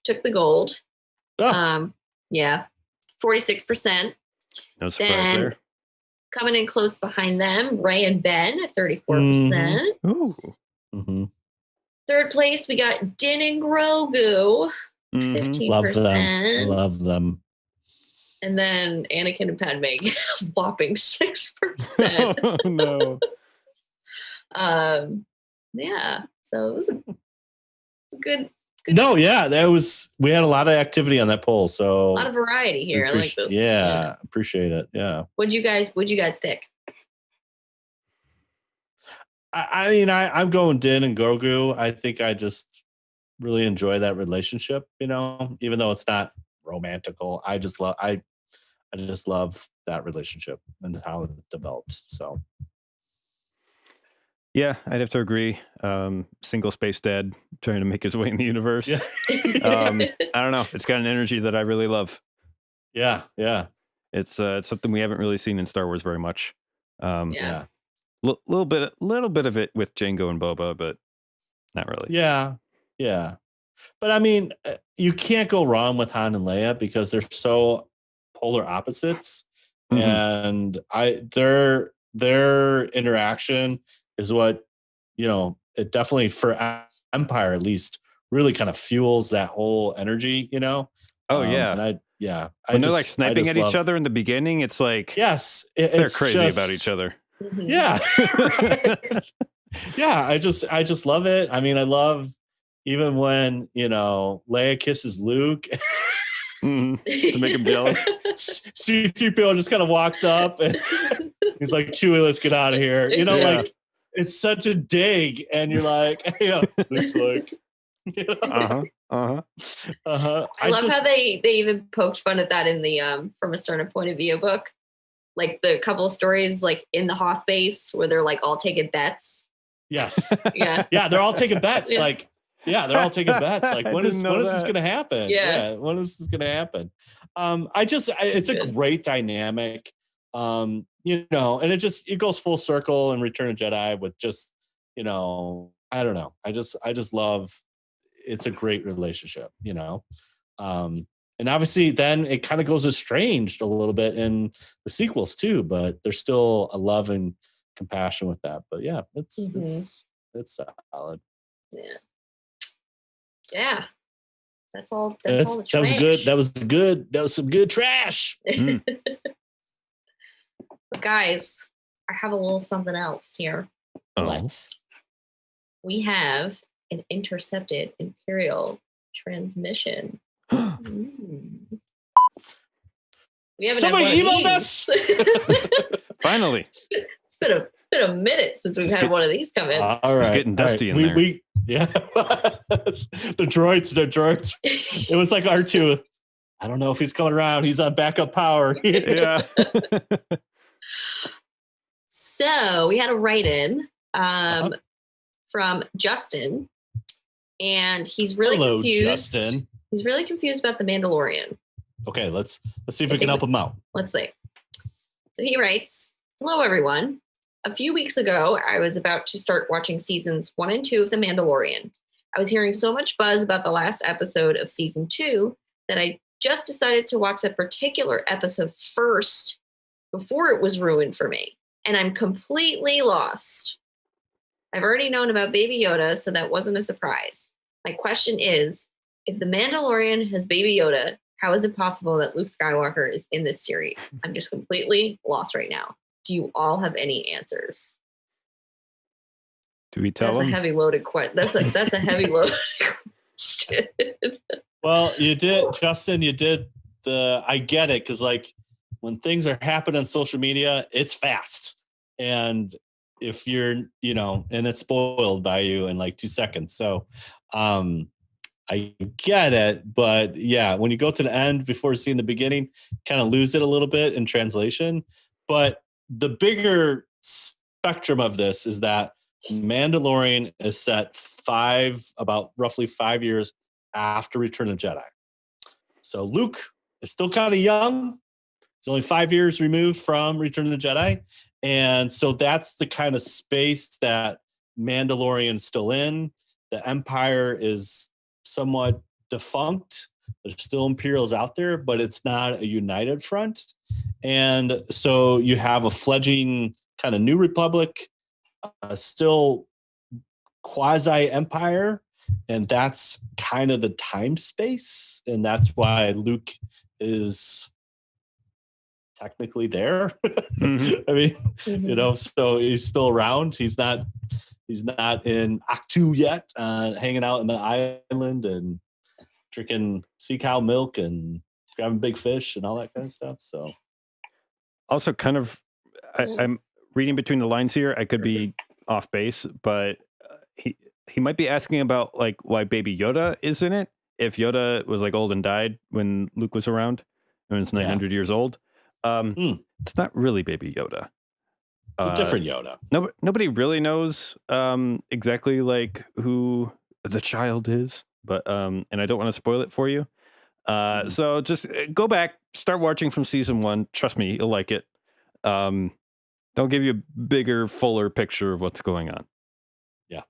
took the gold. Oh, Yeah, 46%. No surprise Then there. coming in close behind them, Ray and Ben at 34%. Ooh. mm-hmm. Third place, we got Din and Grogu, Mhm. 15%. Love them. I love them. And then Anakin and Padme get a whopping 6%. Oh, no. Yeah, so it was a good No, yeah, we had a lot of activity on that poll. So a lot of variety here. I like this. Yeah, appreciate it. Yeah. What'd you guys pick? I mean, I'm going Din and Grogu. I think I just really enjoy that relationship, even though it's not romantical. I just love that relationship and how it develops. So Yeah, I'd have to agree. Single space dad trying to make his way in the universe. Yeah. I don't know. It's got an energy that I really love. yeah. It's something we haven't really seen in Star Wars very much. Yeah. Little bit of it with Jango and Boba, but not really. Yeah. But I mean, you can't go wrong with Han and Leia because they're so polar opposites, Mhm. and their interaction is what it definitely for Empire at least really kind of fuels that whole energy. Oh yeah. And When they're like sniping at each other in the beginning, it's like Yes, they're it's crazy just, about each other. Mhm. Yeah. Yeah, I just love it. I mean, I love even when Leia kisses Luke. Mhm. To make him jealous. C-3PO just kind of walks up and he's like, Chewie, let's get out of here. Yeah. Like it's such a dig, and you're like, looks like. I love how they even poked fun at that in the From a Certain Point of View book. Like the couple of stories like in the Hoth base where they're like all taking bets. Yes. Yeah. Yeah, they're all taking bets. Yeah. Like Yeah, they're all taking bets. Like, I when didn't is know this that. going to happen? Yeah. When is this going to happen? It's a Good. great dynamic. And it goes full circle in Return of Jedi with just, I don't know. I just love, it's a great relationship, and obviously then it kind of goes estranged a little bit in the sequels too, but there's still a love and compassion with that. But yeah, it's solid. Yeah. That's all the trash. That was good. That was some good trash. But guys, I have a little something else here. Let's. We have an intercepted Imperial transmission. We haven't Somebody had one emailed of us. Finally. It's been a minute since we've had one of these come in. All right. It's getting dusty in there. The droids. It was like R2. I don't know if he's coming around. He's on backup power. Yeah. So we had a write-in from Justin, and he's really Hello, confused. Justin. He's really confused about the Mandalorian. Okay, let's see if we can help him out. Let's see. So he writes, "Hello, everyone. A few weeks ago, I was about to start watching seasons 1 and 2 of The Mandalorian. I was hearing so much buzz about the last episode of season 2 that I just decided to watch that particular episode first before it was ruined for me. And I'm completely lost. I've already known about Baby Yoda, so that wasn't a surprise. My question is, if The Mandalorian has Baby Yoda, how is it possible that Luke Skywalker is in this series? I'm just completely lost right now. Do you all have any answers?" Do we tell That's him? a heavy loaded question. That's a heavy loaded question. Well, you did, Justin. You did I get it, because like when things are happening on social media, it's fast, and if you're, and it's spoiled by you in like 2 seconds. So, I get it, but yeah, when you go to the end before seeing the beginning, kind of lose it a little bit in translation. But the bigger spectrum of this is that Mandalorian is set about roughly 5 years after Return of Jedi. So Luke is still kind of young. He's only 5 years removed from Return of the Jedi. And so that's the kind of space that Mandalorian's still in. The Empire is somewhat defunct. There's still Imperials out there, but it's not a united front. And so you have a fledgling kind of New Republic, still quasi-Empire, and that's kind of the time space. And that's why Luke is technically there. Mhm. I mean, so he's still around. He's not in Act 2 yet, hanging out in the island and drinking sea cow milk and grabbing big fish and all that kind of stuff. So Also, kind of, I'm reading between the lines here. I could be off base, but he might be asking about like why Baby Yoda is in it. If Yoda was like old and died when Luke was around, and it's 900 years old, it's not really Baby Yoda. It's a different Yoda. Nobody really knows exactly like who the child is, but and I don't want to spoil it for you. So just go back, start watching from season 1. Trust me, you'll like it. They'll give you a bigger, fuller picture of what's going on. Yeah.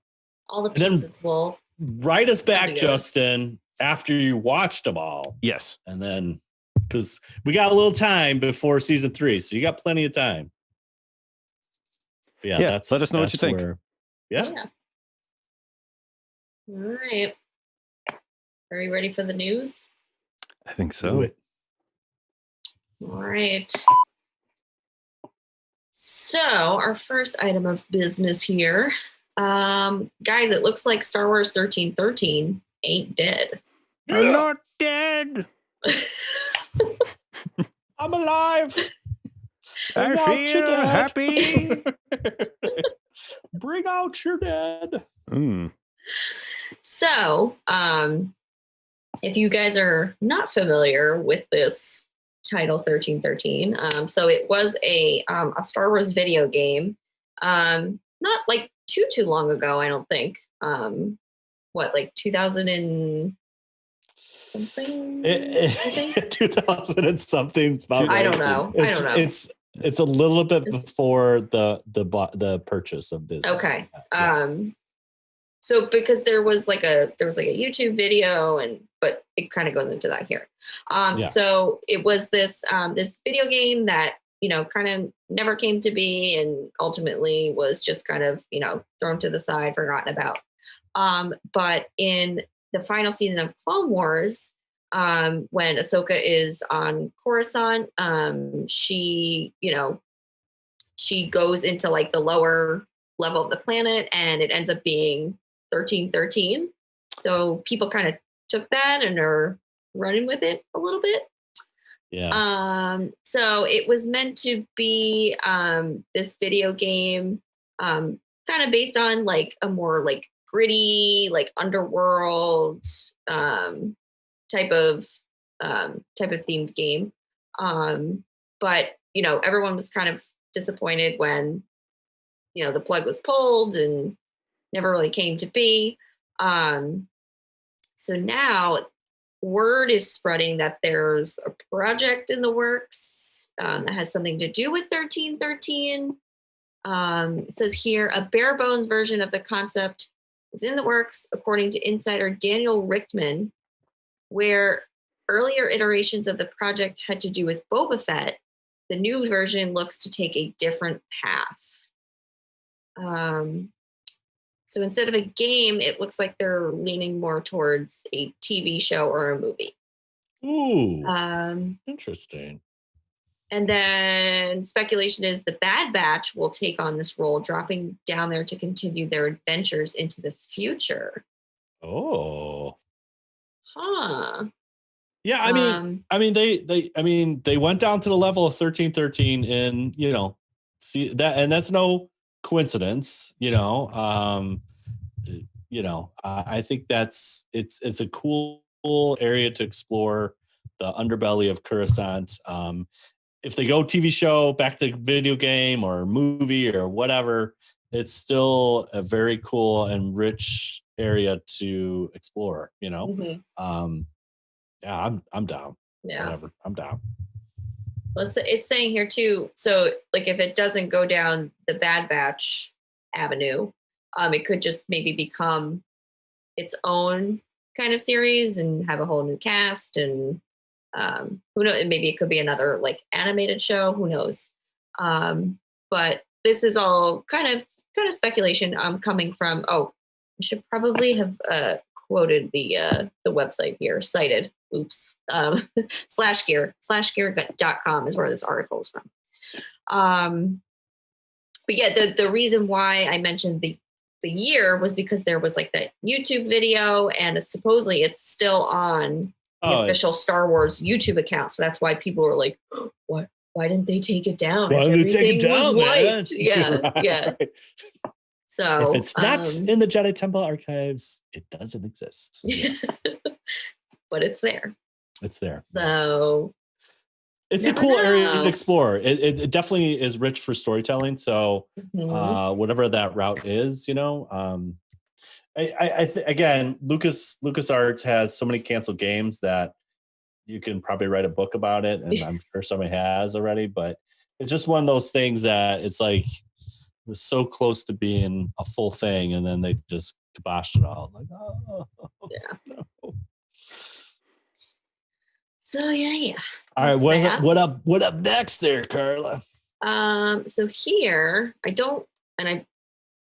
All the pieces will write us back, Justin, after you watched them all. Yes. And then, because we got a little time before season 3, so you got plenty of time. But yeah, let us know what you think. Yeah. All right. Are you ready for the news? I think so. Do it. All right. So our first item of business here. Guys, it looks like Star Wars 1313 ain't dead. I'm not dead. I'm alive. I feel happy. Bring out your dead. So, if you guys are not familiar with this title 1313, so it was a Star Wars video game, not like too long ago, I don't think. what, like 2000 and something? I think? 2000 and something. I don't know. It's a little bit before the purchase of Disney. Okay. Yeah. So because there was like a YouTube video, but it kind of goes into that here. So it was this video game that, kind of never came to be, and ultimately was just kind of, thrown to the side, forgotten about. But in the final season of Clone Wars, when Ahsoka is on Coruscant, she goes into like the lower level of the planet, and it ends up being 1313. So people kind of took that and are running with it a little bit. Yeah. So it was meant to be this video game, kind of based on like a more like gritty, like underworld type of themed game. But everyone was kind of disappointed when the plug was pulled and never really came to be. So now word is spreading that there's a project in the works that has something to do with 1313. It says here, a bare bones version of the concept is in the works, according to insider Daniel Richtman, where earlier iterations of the project had to do with Boba Fett. The new version looks to take a different path. So instead of a game, it looks like they're leaning more towards a TV show or a movie. Ooh, interesting. And then speculation is the Bad Batch will take on this role, dropping down there to continue their adventures into the future. Oh. Huh. Yeah, I mean, they went down to the level of 1313, and see that, and that's no coincidence. I think it's a cool area to explore the underbelly of Coruscant. If they go TV show, back to video game or movie or whatever, it's still a very cool and rich area to explore. Mm-hmm. Yeah, I'm down. Yeah. Whatever. I'm down. Well, it's saying here too. So like if it doesn't go down the Bad Batch avenue, it could just maybe become its own kind of series and have a whole new cast, and who knows, and maybe it could be another like animated show, who knows. But this is all kind of speculation coming from, I should probably have quoted the website here, cited. Oops. /gear.com is where this article is from. But yeah, the reason why I mentioned the year was because there was like that YouTube video, and supposedly it's still on the official Star Wars YouTube account. So that's why people were like, what? Why didn't they take it down? Why didn't they take it down, man? Yeah, right. Yeah. So if it's not in the Jedi Temple archives, it doesn't exist. Yeah. But it's there. It's there. So it's a cool area to explore. It definitely is rich for storytelling. So whatever that route is, again, LucasArts has so many canceled games that you can probably write a book about it, and I'm sure somebody has already. But it's just one of those things that it's like it was so close to being a full thing, and then they just kiboshed it all. Like, yeah. No. So yeah. All right, what up next there, Carla? So here I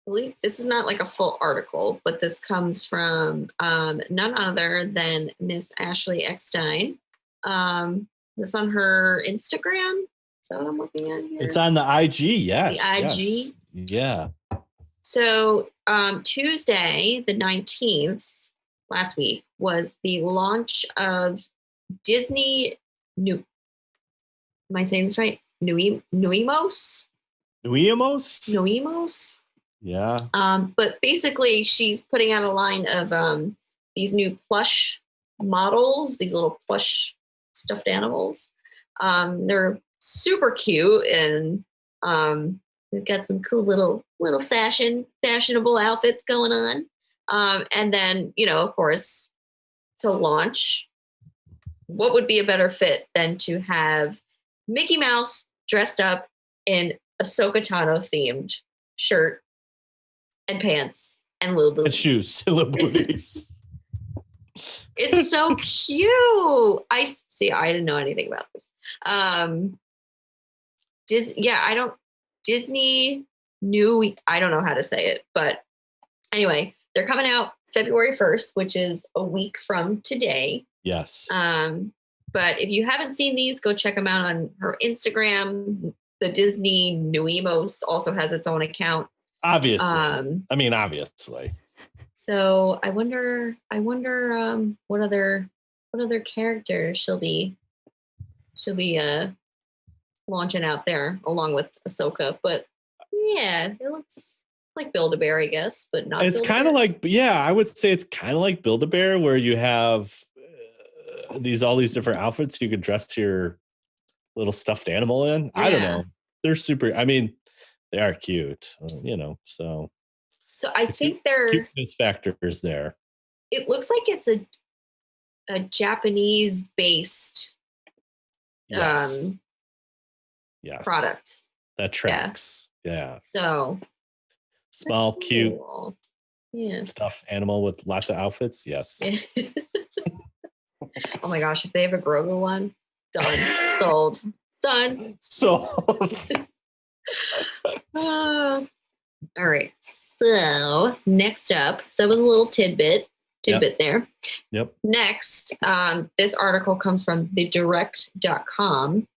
believe this is not like a full article, but this comes from none other than Miss Ashley Eckstein. This on her Instagram. Is that what I'm looking at here? It's on the IG, yes. The IG. Yes. Yeah. So Tuesday, the 19th, last week, was the launch of Disney am I saying this right? Nuimos? Yeah. But basically she's putting out a line of these new plush models, these little plush stuffed animals. They're super cute, and they've got some cool little fashionable outfits going on. And then, of course, to launch, what would be a better fit than to have Mickey Mouse dressed up in Ahsoka Tano themed shirt and pants and little And booties. shoes, little booties. It's so cute. I didn't know anything about this. Disney knew, I don't know how to say it, but anyway, they're coming out February 1st, which is a week from today. Yes. But if you haven't seen these, go check them out on her Instagram. The Disney Nuimos also has its own account. Obviously. Obviously. So I wonder what other characters she'll be launching out there along with Ahsoka. But yeah, it looks like Build-A-Bear, I guess, but not. It's kind of like, I would say it's kind of like Build-A-Bear, where you have all these different outfits you could dress your little stuffed animal in. Yeah. I don't know. They're super. They are cute, so. So I think they're cuteness factors there. It looks like it's a Japanese based yes. product. That tracks. Yeah. So small, cute, stuffed animal with lots of outfits. Yes. Oh my gosh, if they have a Grogu one, done. Sold. Done. Sold. All right. So next up, so that was a little tidbit there. Yep. Next, this article comes from thedirect.com.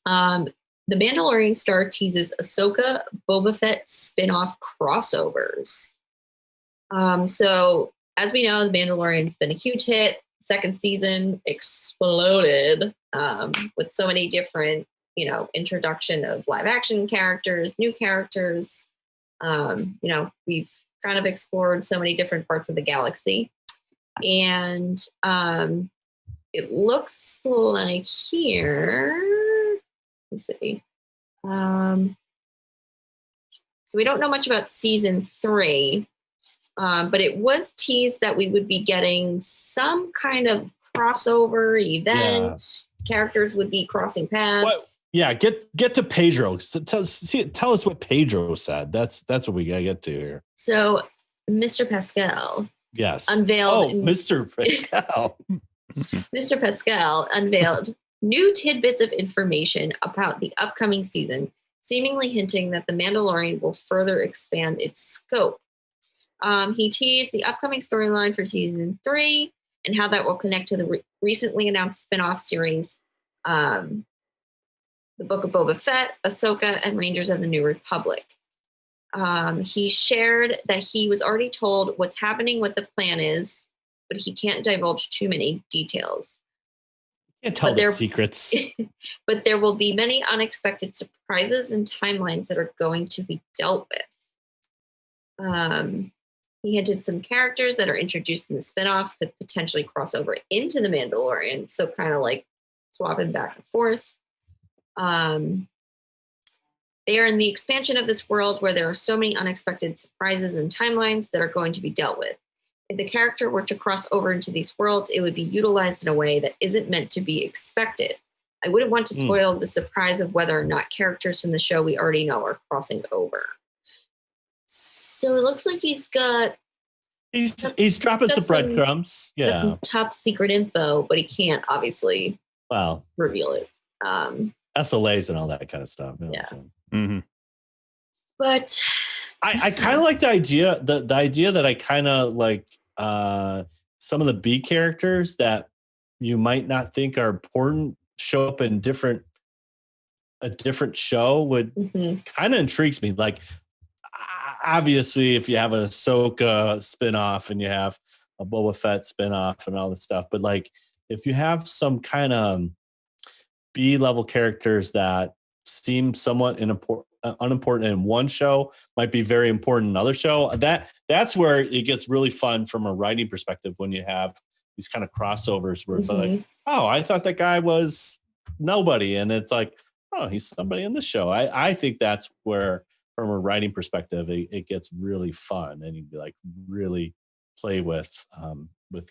The Mandalorian star teases Ahsoka Boba Fett spin-off crossovers. So as we know, The Mandalorian's been a huge hit. Second season exploded with so many different, introduction of live action characters, new characters. We've kind of explored so many different parts of the galaxy. And it looks like here, let's see. So we don't know much about season 3, but it was teased that we would be getting some kind of crossover event. Yeah. Characters would be crossing paths. What? Yeah, get to Pedro. Tell us what Pedro said. That's what we gotta get to here. So, Mr. Pascal. Yes. Unveiled. Oh, Mr. Pascal. Mr. Pascal unveiled new tidbits of information about the upcoming season, seemingly hinting that The Mandalorian will further expand its scope. He teased the upcoming storyline for season 3 and how that will connect to the recently announced spin-off series, The Book of Boba Fett, Ahsoka, and Rangers of the New Republic. He shared that he was already told what's happening, what the plan is, but he can't divulge too many details. Can't tell the secrets. But there will be many unexpected surprises and timelines that are going to be dealt with. He hinted some characters that are introduced in the spinoffs could potentially cross over into The Mandalorian, so kind of like swapping back and forth. They are in the expansion of this world where there are so many unexpected surprises and timelines that are going to be dealt with. If the character were to cross over into these worlds, it would be utilized in a way that isn't meant to be expected. I wouldn't want to spoil the surprise of whether or not characters from the show we already know are crossing over. So it looks like he's dropping some breadcrumbs. Yeah. That's some top secret info, but he can't obviously reveal it. SLAs and all that kind of stuff. Yeah. So. Mm-hmm. But I kind of like the idea, the idea that I kind of like some of the B characters that you might not think are important show up in a different show would kind of intrigues me. Like, obviously, if you have a Ahsoka spinoff and you have a Boba Fett spinoff and all this stuff, but like if you have some kind of B-level characters that seem somewhat unimportant in one show, might be very important in another show, that's where it gets really fun from a writing perspective when you have these kind of crossovers where it's like, oh, I thought that guy was nobody, and it's like, oh, he's somebody in this show. I think that's where, from a writing perspective, it gets really fun, and you'd be like really play with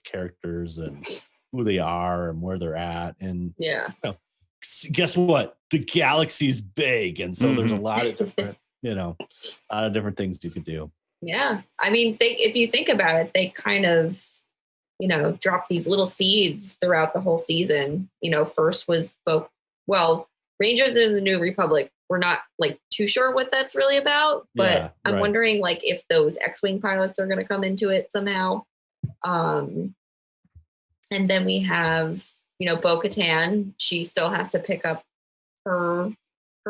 characters and who they are and where they're at. And Yeah. Guess what? The galaxy's big, and so there's a Mhm. lot of different, a lot of different things you could do. Yeah. I mean, if you think about it, they kind of, drop these little seeds throughout the whole season. First was Rangers in the New Republic. We're not like too sure what that's really about, but Yeah, I'm right. wondering like if those X-Wing pilots are going to come into it somehow. And then we have, Bo-Katan. She still has to pick up her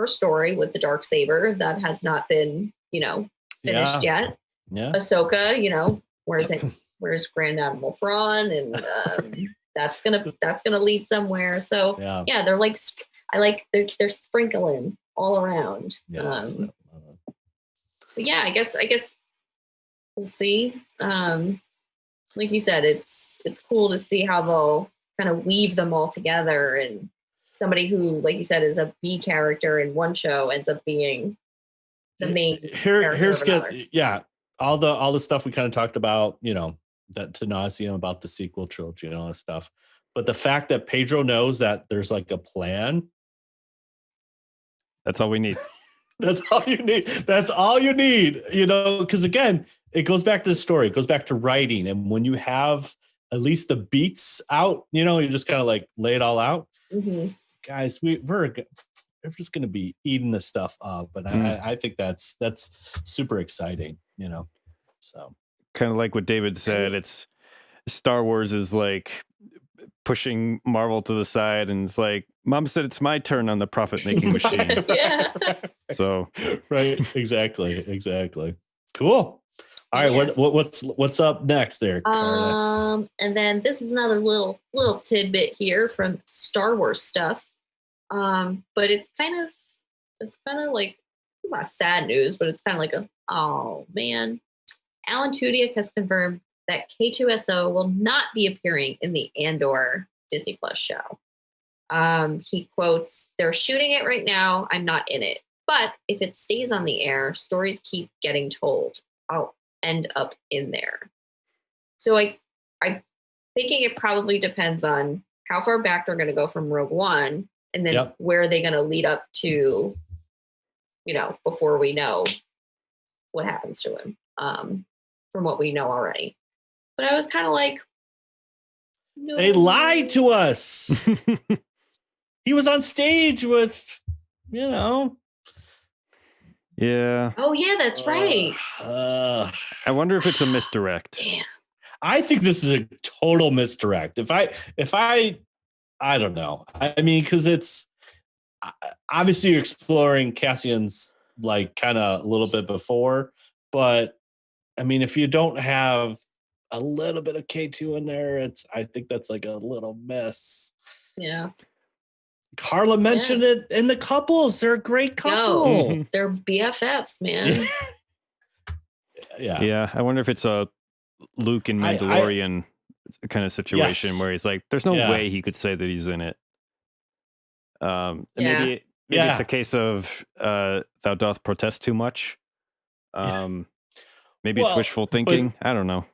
story with the Darksaber that has not been, finished yet. Yeah. Ahsoka, where's Grand Admiral Thrawn, and that's gonna lead somewhere. So yeah, they're like they're sprinkling all around. Yeah. But yeah, I guess we'll see. Like you said, it's cool to see how they'll kind of weave them all together, and somebody who, like you said, is a B character in one show ends up being the main here's good. Yeah. All the stuff we kind of talked about, that to nauseam about the sequel trilogy and all this stuff. But the fact that Pedro knows that there's like a plan. That's all we need. That's all you need. That's all you need, because again, it goes back to the story. It goes back to writing. And when you have at least the beats out, you just kind of like lay it all out. Mm-hmm. Guys, we're just going to be eating this stuff up. But I think that's super exciting, so. Kind of like what David said, it's Star Wars is like pushing Marvel to the side, and it's like, Mom said it's my turn on the profit-making machine. Yeah. So right, exactly. Cool. All right, what's up next there, Carla? And then this is another little tidbit here from Star Wars stuff. But it's kind of like not sad news, but it's kind of like oh man. Alan Tudyk has confirmed that K2SO will not be appearing in the Andor Disney Plus show. He quotes, "They're shooting it right now. I'm not in it. But if it stays on the air, stories keep getting told. I'll end up in there." So I'm thinking it probably depends on how far back they're going to go from Rogue One, and then where are they going to lead up to, before we know what happens to him, from what we know already. But I was kind of like, no. They lied to us. He was on stage with, Yeah. Oh yeah, that's right. I wonder if it's a misdirect. Damn. I think this is a total misdirect. If I don't know. I mean, because it's obviously you're exploring Cassian's like kind of a little bit before, but I mean, if you don't have a little bit of K2 in there, I think that's like a little miss. Yeah. Carla mentioned it in the couples. They're a great couple. No, they're BFFs, man. Yeah. I wonder if it's a Luke and Mandalorian kind of situation where he's like, there's no way he could say that he's in it. And maybe it's a case of thou doth protest too much. Maybe it's wishful thinking. I don't know.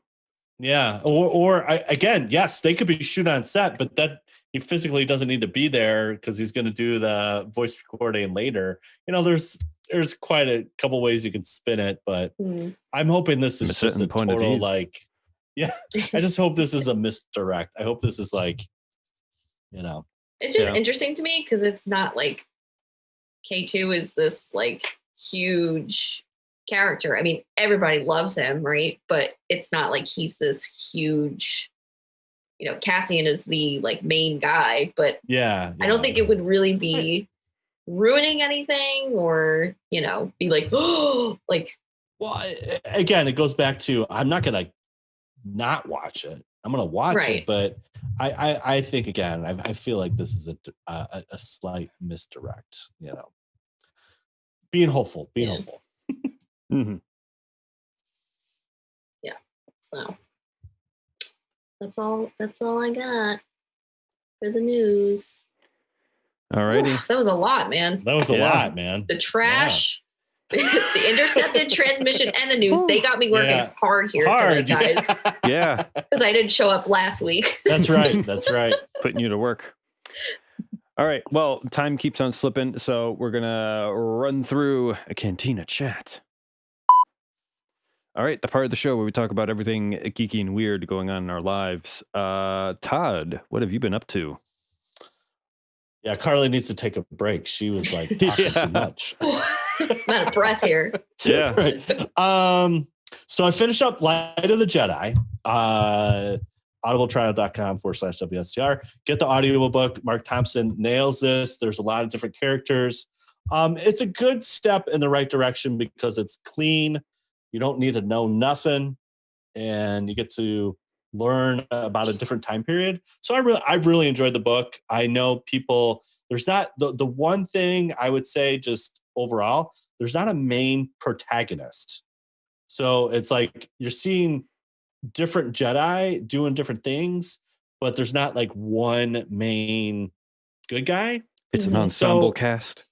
Yeah. Or again, yes, they could be shooting on set, but that he physically doesn't need to be there because he's going to do the voice recording later. There's quite a couple ways you can spin it, but I'm hoping this is just a total like, I just hope this is a misdirect. I hope this is like, It's just interesting to me because it's not like K2 is this like huge character. I mean, everybody loves him, right? But it's not like he's this huge, Cassian is the like main guy, but I don't think it would really be ruining anything or, be like, oh, like. Well, again, it goes back to, I'm not going to not watch it. I'm going to watch it, but I think again, I feel like this is a slight misdirect, being hopeful. Mm-hmm. Yeah. So that's all I got for the news. All righty. That was a lot, man. That was a lot, man. The trash, The intercepted transmission and the news. They got me working hard here Hard, tonight, guys. Yeah. Because I didn't show up last week. That's right. That's right. Putting you to work. All right. Well, time keeps on slipping, so we're going to run through a Cantina chat. All right. The part of the show where we talk about everything geeky and weird going on in our lives. Todd, what have you been up to? Yeah, Carly needs to take a break. She was like talking too much. I'm out of breath here. Yeah. Right. So I finished up Light of the Jedi. audibletrial.com/WSTR. Get the audiobook. Mark Thompson nails this. There's a lot of different characters. It's a good step in the right direction because it's clean. You don't need to know nothing, and you get to learn about a different time period. So I've really enjoyed the book. I know people, there's not the one thing I would say just overall, there's not a main protagonist. So it's like you're seeing different Jedi doing different things, but there's not like one main good guy. It's an ensemble cast.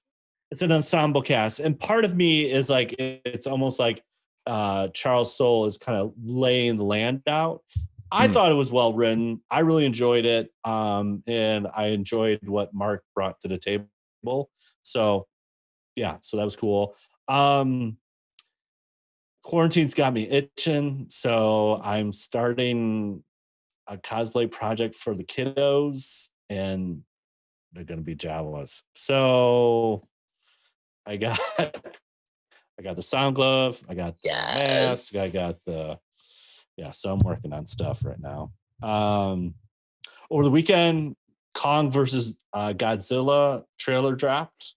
It's an ensemble cast. And part of me is like, it's almost like Charles Soule is kind of laying the land out. I thought it was well written. I really enjoyed it. And I enjoyed what Mark brought to the table. So yeah, so that was cool. Quarantine's got me itching. So I'm starting a cosplay project for the kiddos, and they're going to be Jawas. So I got the sound glove. I got the mask. I got the, so I'm working on stuff right now. Over the weekend, Kong versus Godzilla trailer dropped.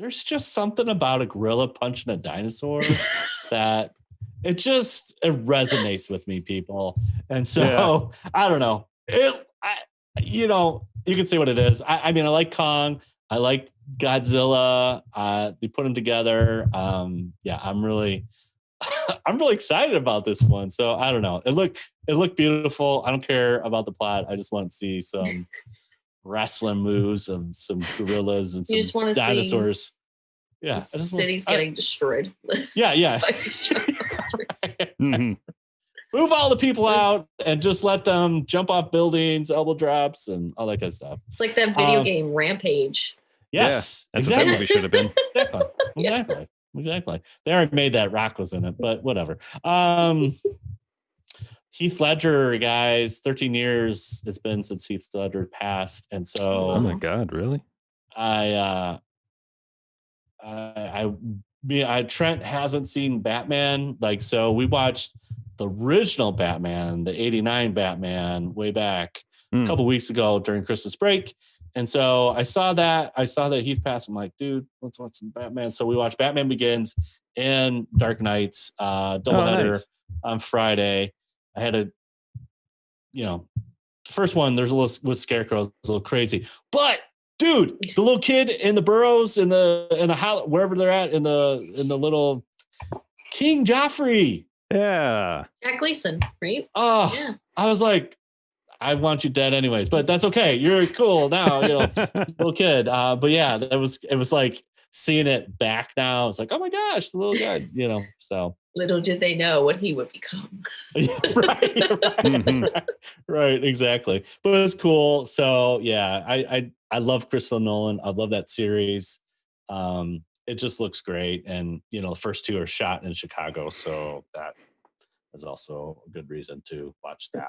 There's just something about a gorilla punching a dinosaur that it resonates with me, people. And so I don't know. You can say what it is. I mean, I like Kong. I like Godzilla. They put them together. I'm really excited about this one. So I don't know. It looked beautiful. I don't care about the plot. I just want to see some wrestling moves of some gorillas and You some just dinosaurs. The city's getting destroyed. Yeah. Move all the people out and just let them jump off buildings, elbow drops, and all that kind of stuff. It's like that video game Rampage. Yes, that's what that movie should have been. Exactly. They already made that. Rock was in it, but whatever. Heath Ledger, guys, 13 years it's been since Heath Ledger passed, and so oh my God, really? Trent hasn't seen Batman, so we watched the original Batman, the 89 Batman, way back a couple weeks ago during Christmas break. And so I saw that Heath passed. I'm like, dude, let's watch some Batman. So we watched Batman Begins and Dark Knights, doubleheader on Friday. I had the first one, there's a little with Scarecrow, it's a little crazy. But dude, the little kid in the burrows in the house, wherever they're at in the little King Joffrey. Yeah. Jack Gleason, right? Oh, yeah. I was like, I want you dead anyways, but that's okay. You're cool now, little kid. But yeah, it was like seeing it back now. It's like, oh my gosh, the little guy, so. Little did they know what he would become. Right, exactly. But it was cool. So yeah, I love Crystal Nolan. I love that series. It just looks great. And, the first two are shot in Chicago. So that is also a good reason to watch that.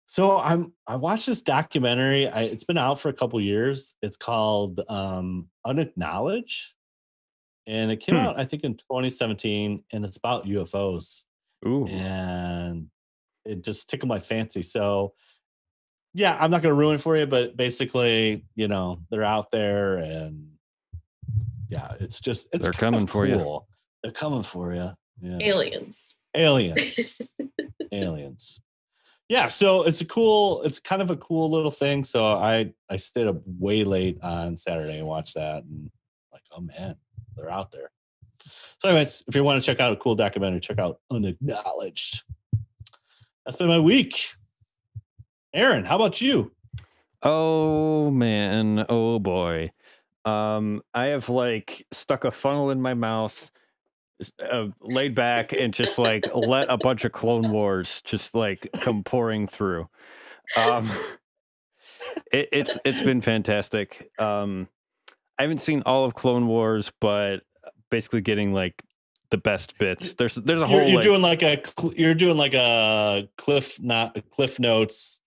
So, I watched this documentary. It's been out for a couple years. It's called Unacknowledged. And it came out, I think, in 2017. And it's about UFOs. Ooh. And it just tickled my fancy. So, yeah, I'm not going to ruin it for you, but basically, they're out there, and yeah, it's they're coming for you. They're coming for you. Yeah. Aliens. Yeah, so it's kind of a cool little thing. So I stayed up way late on Saturday and watched that, and like, oh man, they're out there. So anyways, if you want to check out a cool documentary, check out Unacknowledged. That's been my week. Aaron, how about you? Oh man, oh boy. I have like stuck a funnel in my mouth, laid back, and just like let a bunch of Clone Wars just like come pouring through. Um, it's been fantastic. I haven't seen all of Clone Wars, but basically getting like the best bits. There's a You're, whole you're like, doing like you're doing like a cliff notes.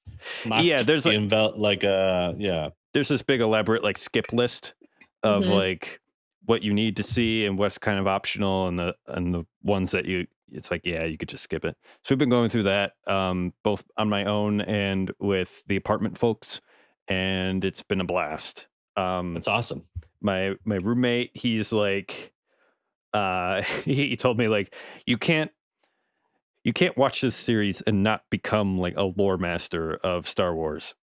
yeah. There's like Yeah. there's this big elaborate like skip list of Mhm. like what you need to see and what's kind of optional, and the ones that it's like, yeah, you could just skip it. So we've been going through that both on my own and with the apartment folks, and it's been a blast. That's awesome. My roommate, he's like he told me like you can't watch this series and not become like a lore master of Star Wars.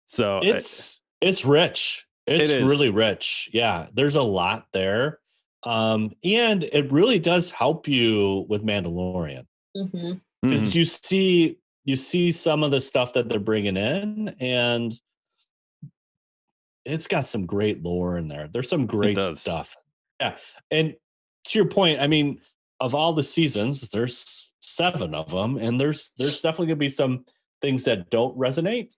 So It's rich. It It's is. really rich. Yeah, there's a lot there. And it really does help you with Mandalorian Mhm. because you see some of the stuff that they're bringing in, and it's got some great lore in there. There's some great does. stuff. Yeah. And to your point, I mean, of all the seasons, there's 7 of them, and there's definitely gonna be some things that don't resonate,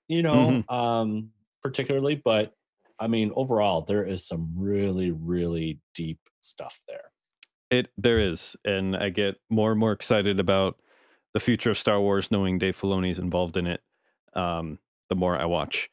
particularly, but I mean, overall, there is some really, really deep stuff there. There is, and I get more and more excited about the future of Star Wars, knowing Dave Filoni's involved in it. The more I watch,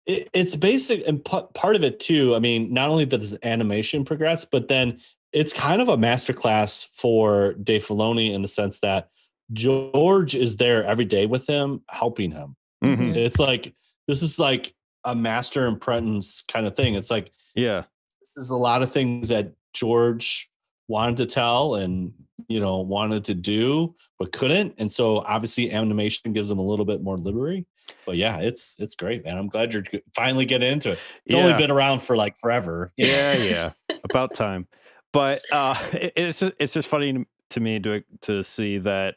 It's basic, and part of it too. I mean, not only does animation progress, but then it's kind of a masterclass for Dave Filoni in the sense that George is there every day with him, helping him. Mhm. It's like this is like a master and apprentice kind of thing. It's like Yeah, this is a lot of things that George wanted to tell and wanted to do but couldn't, and so obviously animation gives him a little bit more liberty. But yeah, it's great, man. I'm glad you're finally getting into it. It's only Yeah. been around for like forever. yeah, about time. But it's just funny to me to see that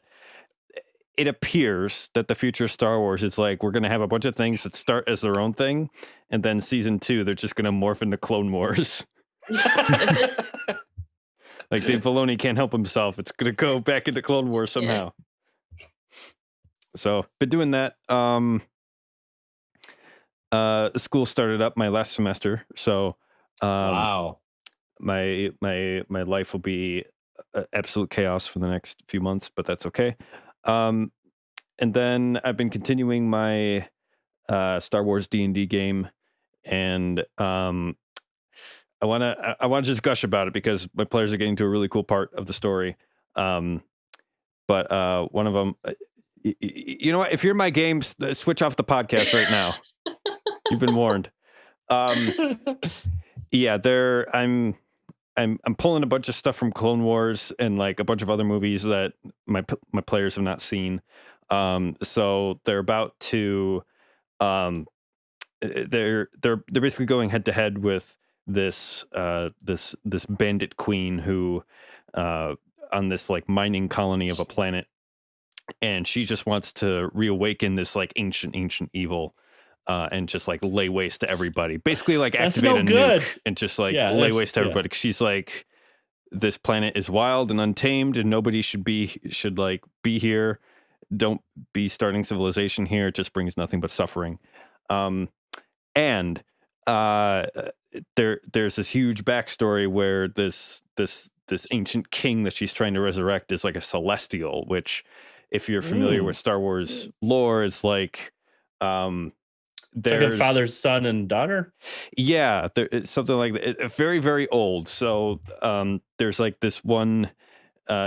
it appears that the future of Star Wars is like we're going to have a bunch of things that start as their own thing, and then season 2 they're just going to morph into Clone Wars. Like Dave Filoni can't help himself; it's going to go back into Clone Wars somehow. So, been doing that. School started up my last semester, so Wow. my life will be absolute chaos for the next few months, but that's okay. And then I've been continuing my Star Wars D&D game, and I want to just gush about it because my players are getting to a really cool part of the story. But one of them, you know what? If you're my game, switch off the podcast right now. You've been warned. Yeah, I'm pulling a bunch of stuff from Clone Wars and like a bunch of other movies that my players have not seen. So they're about to they're basically going head to head with this bandit queen who on this like mining colony of a planet, and she just wants to reawaken this like ancient evil. And just like lay waste to everybody, basically like That's activate no a good. nuke and just like Yeah, lay that's- waste to yeah. everybody. She's like, this planet is wild and untamed, and nobody should like be here. Don't be starting civilization here. It just brings nothing but suffering. And there's this huge backstory where this ancient king that she's trying to resurrect is like a celestial, which, if you're familiar with Star Wars lore, is like It's like a there's father, son, and daughter. yeah, it's something like that. Very, very old. So there's like this one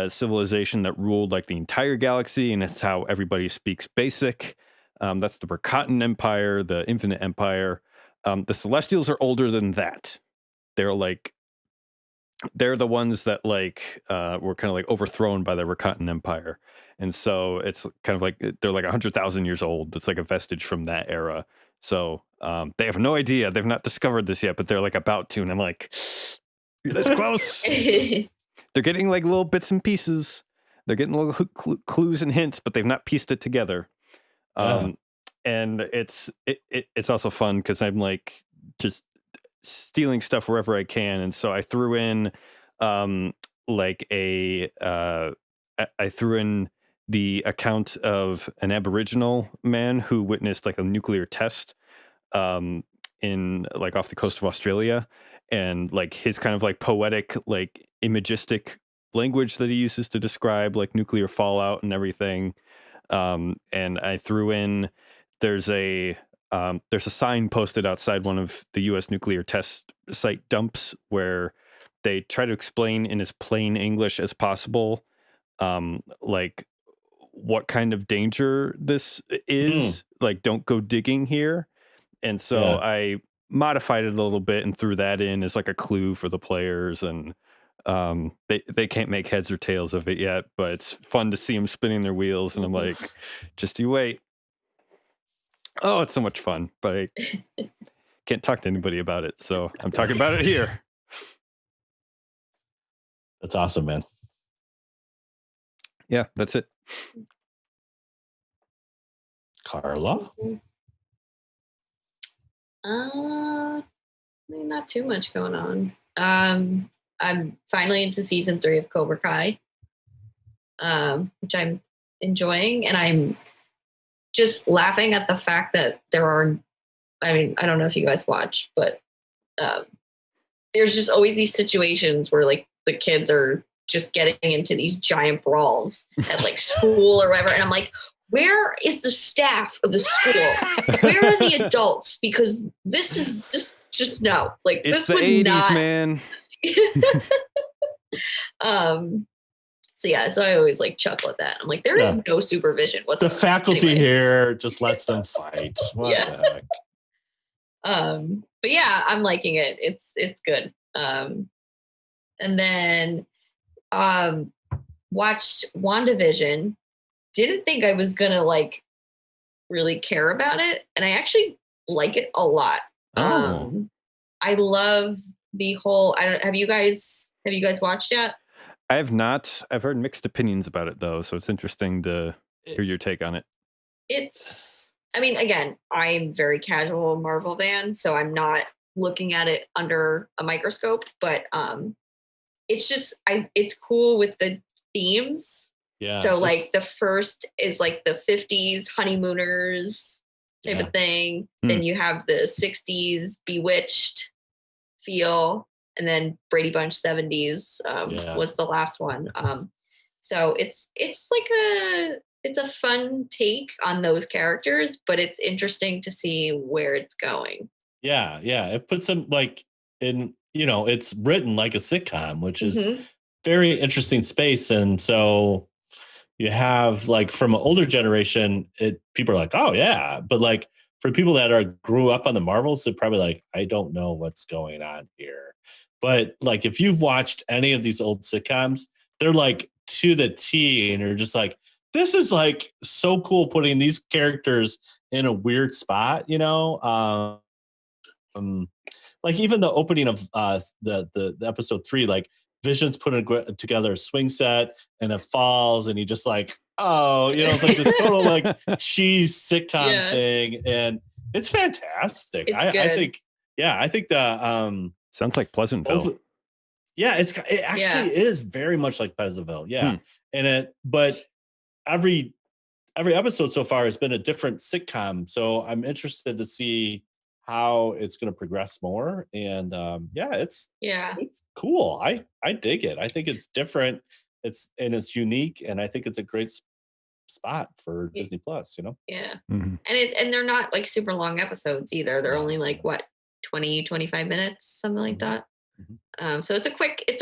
civilization that ruled like the entire galaxy, and it's how everybody speaks Basic. That's the Rakatan Empire, the Infinite Empire. The Celestials are older than that. They're the ones that like were kind of like overthrown by the Rakatan Empire, and so it's kind of like they're like 100,000 years old. It's like a vestige from that era. So they have no idea. They've not discovered this yet, but they're like about to. And I'm like, you're this close. They're getting like little bits and pieces. They're getting little clues and hints, but they've not pieced it together. Yeah. and it's also fun because I'm like just stealing stuff wherever I can, and so I threw in like I threw in the account of an Aboriginal man who witnessed like a nuclear test in like off the coast of Australia, and like his kind of like poetic, like imagistic language that he uses to describe like nuclear fallout and everything. And I threw in there's a sign posted outside one of the U.S. nuclear test site dumps where they try to explain in as plain English as possible, like what kind of danger this is. Like, don't go digging here. And so Yeah. I modified it a little bit and threw that in as like a clue for the players. And they can't make heads or tails of it yet, but it's fun to see them spinning their wheels. And I'm like, just you wait. Oh, it's so much fun, but I can't talk to anybody about it. So I'm talking about it here. That's awesome, man. Yeah, that's it. Carla? Not too much going on. I'm finally into season 3 of Cobra Kai, which I'm enjoying, and I'm just laughing at the fact that there are, I mean, I don't know if you guys watch, but there's just always these situations where like the kids are just getting into these giant brawls at like school or whatever. And I'm like, where is the staff of the school? Where are the adults? Because this is just no. Like It's this the would 80s, not. man. So yeah, so I always like chuckle at that. I'm like, there is no supervision The whatsoever. faculty Anyway. here just lets them fight. What the heck? But yeah, I'm liking it. It's good. And then watched WandaVision. Didn't think I was gonna like really care about it, and I actually like it a lot. I love the whole. Have you guys watched yet? I have not. I've heard mixed opinions about it though, so it's interesting to hear your take on it. I mean, again, I'm very casual Marvel fan, so I'm not looking at it under a microscope, but it's just it's cool with the themes. Yeah. So like the first is like the 50s honeymooners type of thing. Then you have the 60s Bewitched feel, and then Brady Bunch 70s was the last one. So it's like it's a fun take on those characters, but it's interesting to see where it's going. Yeah, it puts them like in, it's written like a sitcom, which is very interesting space. And so you have like from an older generation, people are like, oh yeah, but like for people that grew up on the Marvels, they're probably like, I don't know what's going on here. But like if you've watched any of these old sitcoms, they're like to the T, and you're just like, this is like so cool putting these characters in a weird spot, like even the opening of the episode 3, like Vision's putting together a swing set and it falls, and he just like, it's like this total like cheese sitcom thing, and it's fantastic. I think the sounds like Pleasantville. It actually is very much like Pleasantville. But every episode so far has been a different sitcom, so I'm interested to see how it's going to progress more. And it's cool. I dig it. I think it's different. It's unique, and I think it's a great spot for Disney Plus. And they're not like super long episodes either. They're only like 20-25 minutes, something like that. So it's a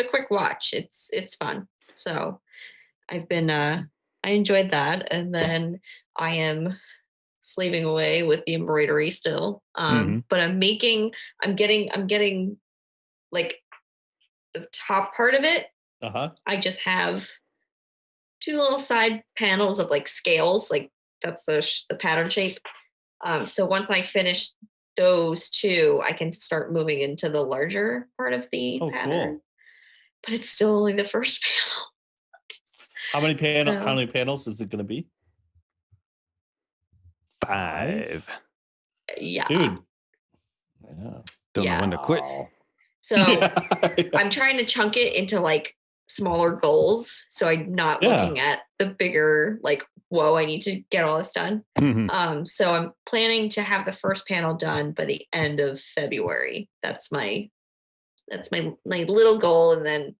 quick watch. It's fun. So I've been I enjoyed that, and then I am slaving away with the embroidery still. But I'm getting like the top part of it. I just have 2 little side panels of like scales, like that's the pattern shape. So once I finish those 2, I can start moving into the larger part of the pattern. Cool. But it's still only the first panel. How many panels is it going to be? 5. Yeah. Dude. Yeah. Don't know when to quit. So I'm trying to chunk it into like smaller goals. So I'm not looking at the bigger, like, whoa, I need to get all this done. So I'm planning to have the first panel done by the end of February. That's my little goal. And then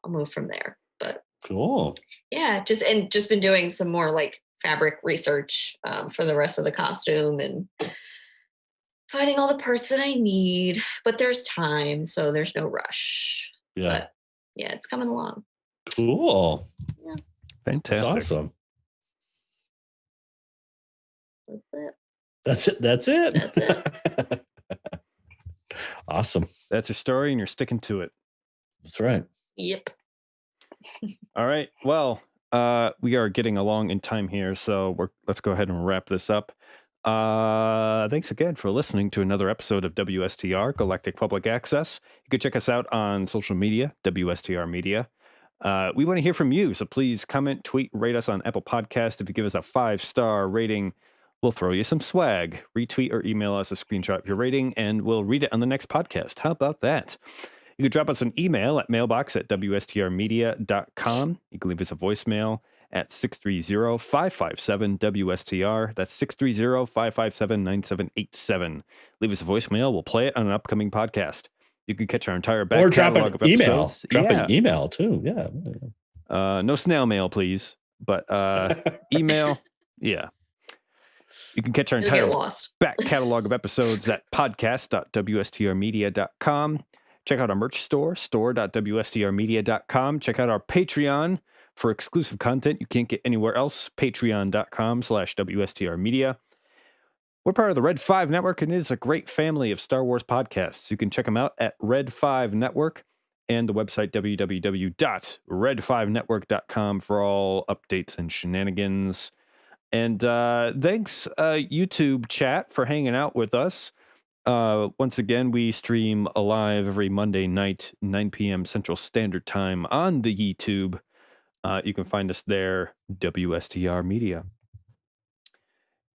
I'll move from there. But Cool. yeah, just been doing some more like fabric research for the rest of the costume and finding all the parts that I need, but there's time, so there's no rush. Yeah. But yeah, it's coming along. Cool. Yeah. Fantastic. That's awesome. That's it. That's it. That's it. Awesome. That's your story, and you're sticking to it. That's right. Yep. All right. Well, we are getting along in time here, so let's go ahead and wrap this up. Thanks again for listening to another episode of WSTR Galactic Public Access. You can check us out on social media, WSTR Media. We want to hear from you, so please comment, tweet, rate us on Apple Podcast. If you give us a 5-star rating, we'll throw you some swag. Retweet or email us a screenshot of your rating, and we'll read it on the next podcast. How about that? You can drop us an email at mailbox@wstrmedia.com. You can leave us a voicemail at 630-557-WSTR. That's 630-557-9787. Leave us a voicemail. We'll play it on an upcoming podcast. You can catch our entire back or drop catalog an of email. episodes. Drop an email too. Yeah. No snail mail, please. But email, yeah. You can catch our You'll entire get lost. back catalog of episodes at podcast.wstrmedia.com. Check out our merch store.wstrmedia.com. Check out our Patreon for exclusive content you can't get anywhere else, patreon.com/WSTRmedia. We're part of the Red 5 Network, and it is a great family of Star Wars podcasts. You can check them out at Red 5 Network and the website www.red5network.com for all updates and shenanigans. And thanks, YouTube chat, for hanging out with us. Once again, we stream live every Monday night, 9 p.m. Central Standard Time on the YouTube. You can find us there, WSTR Media.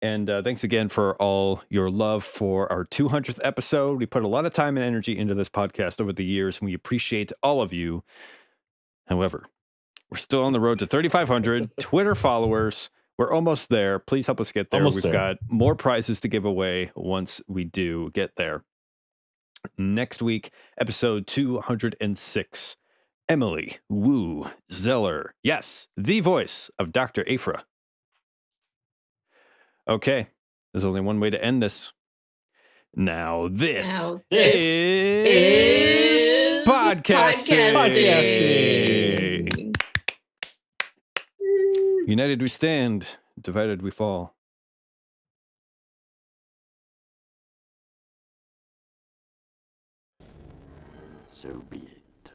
And thanks again for all your love for our 200th episode. We put a lot of time and energy into this podcast over the years, and we appreciate all of you. However, we're still on the road to 3,500 Twitter followers. We're almost there. Please help us get there. We've got more prizes to give away once we do get there. Next week, episode 206, Emily Wu Zeller. Yes, the voice of Dr. Aphra. Okay, there's only one way to end this. Now this is podcasting. United we stand, divided we fall. So be it,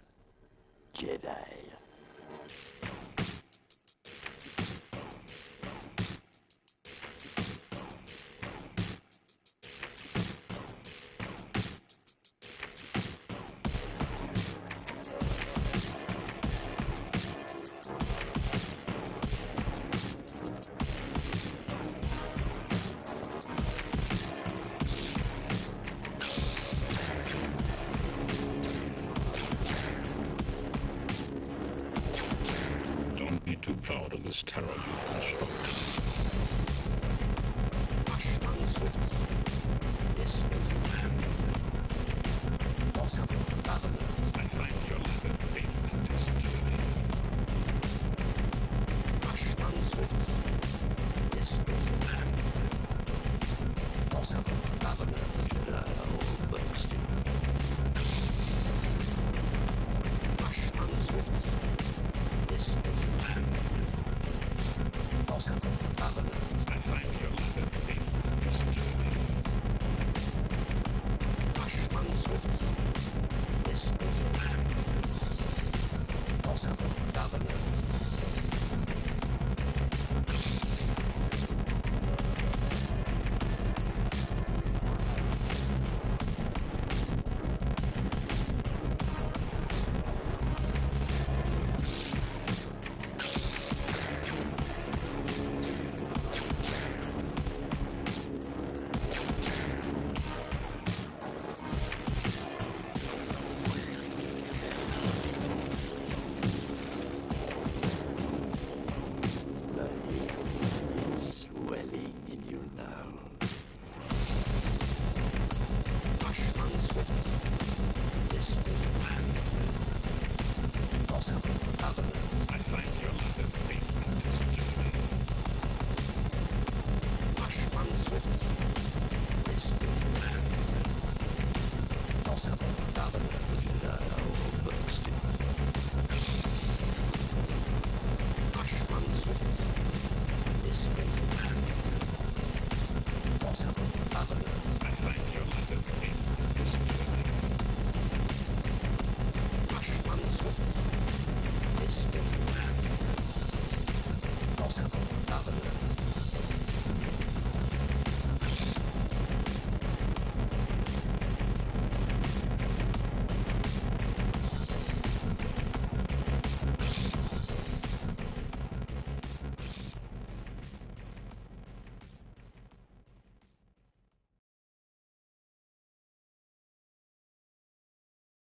Jedi. Don't be too proud of this terror you've constructed.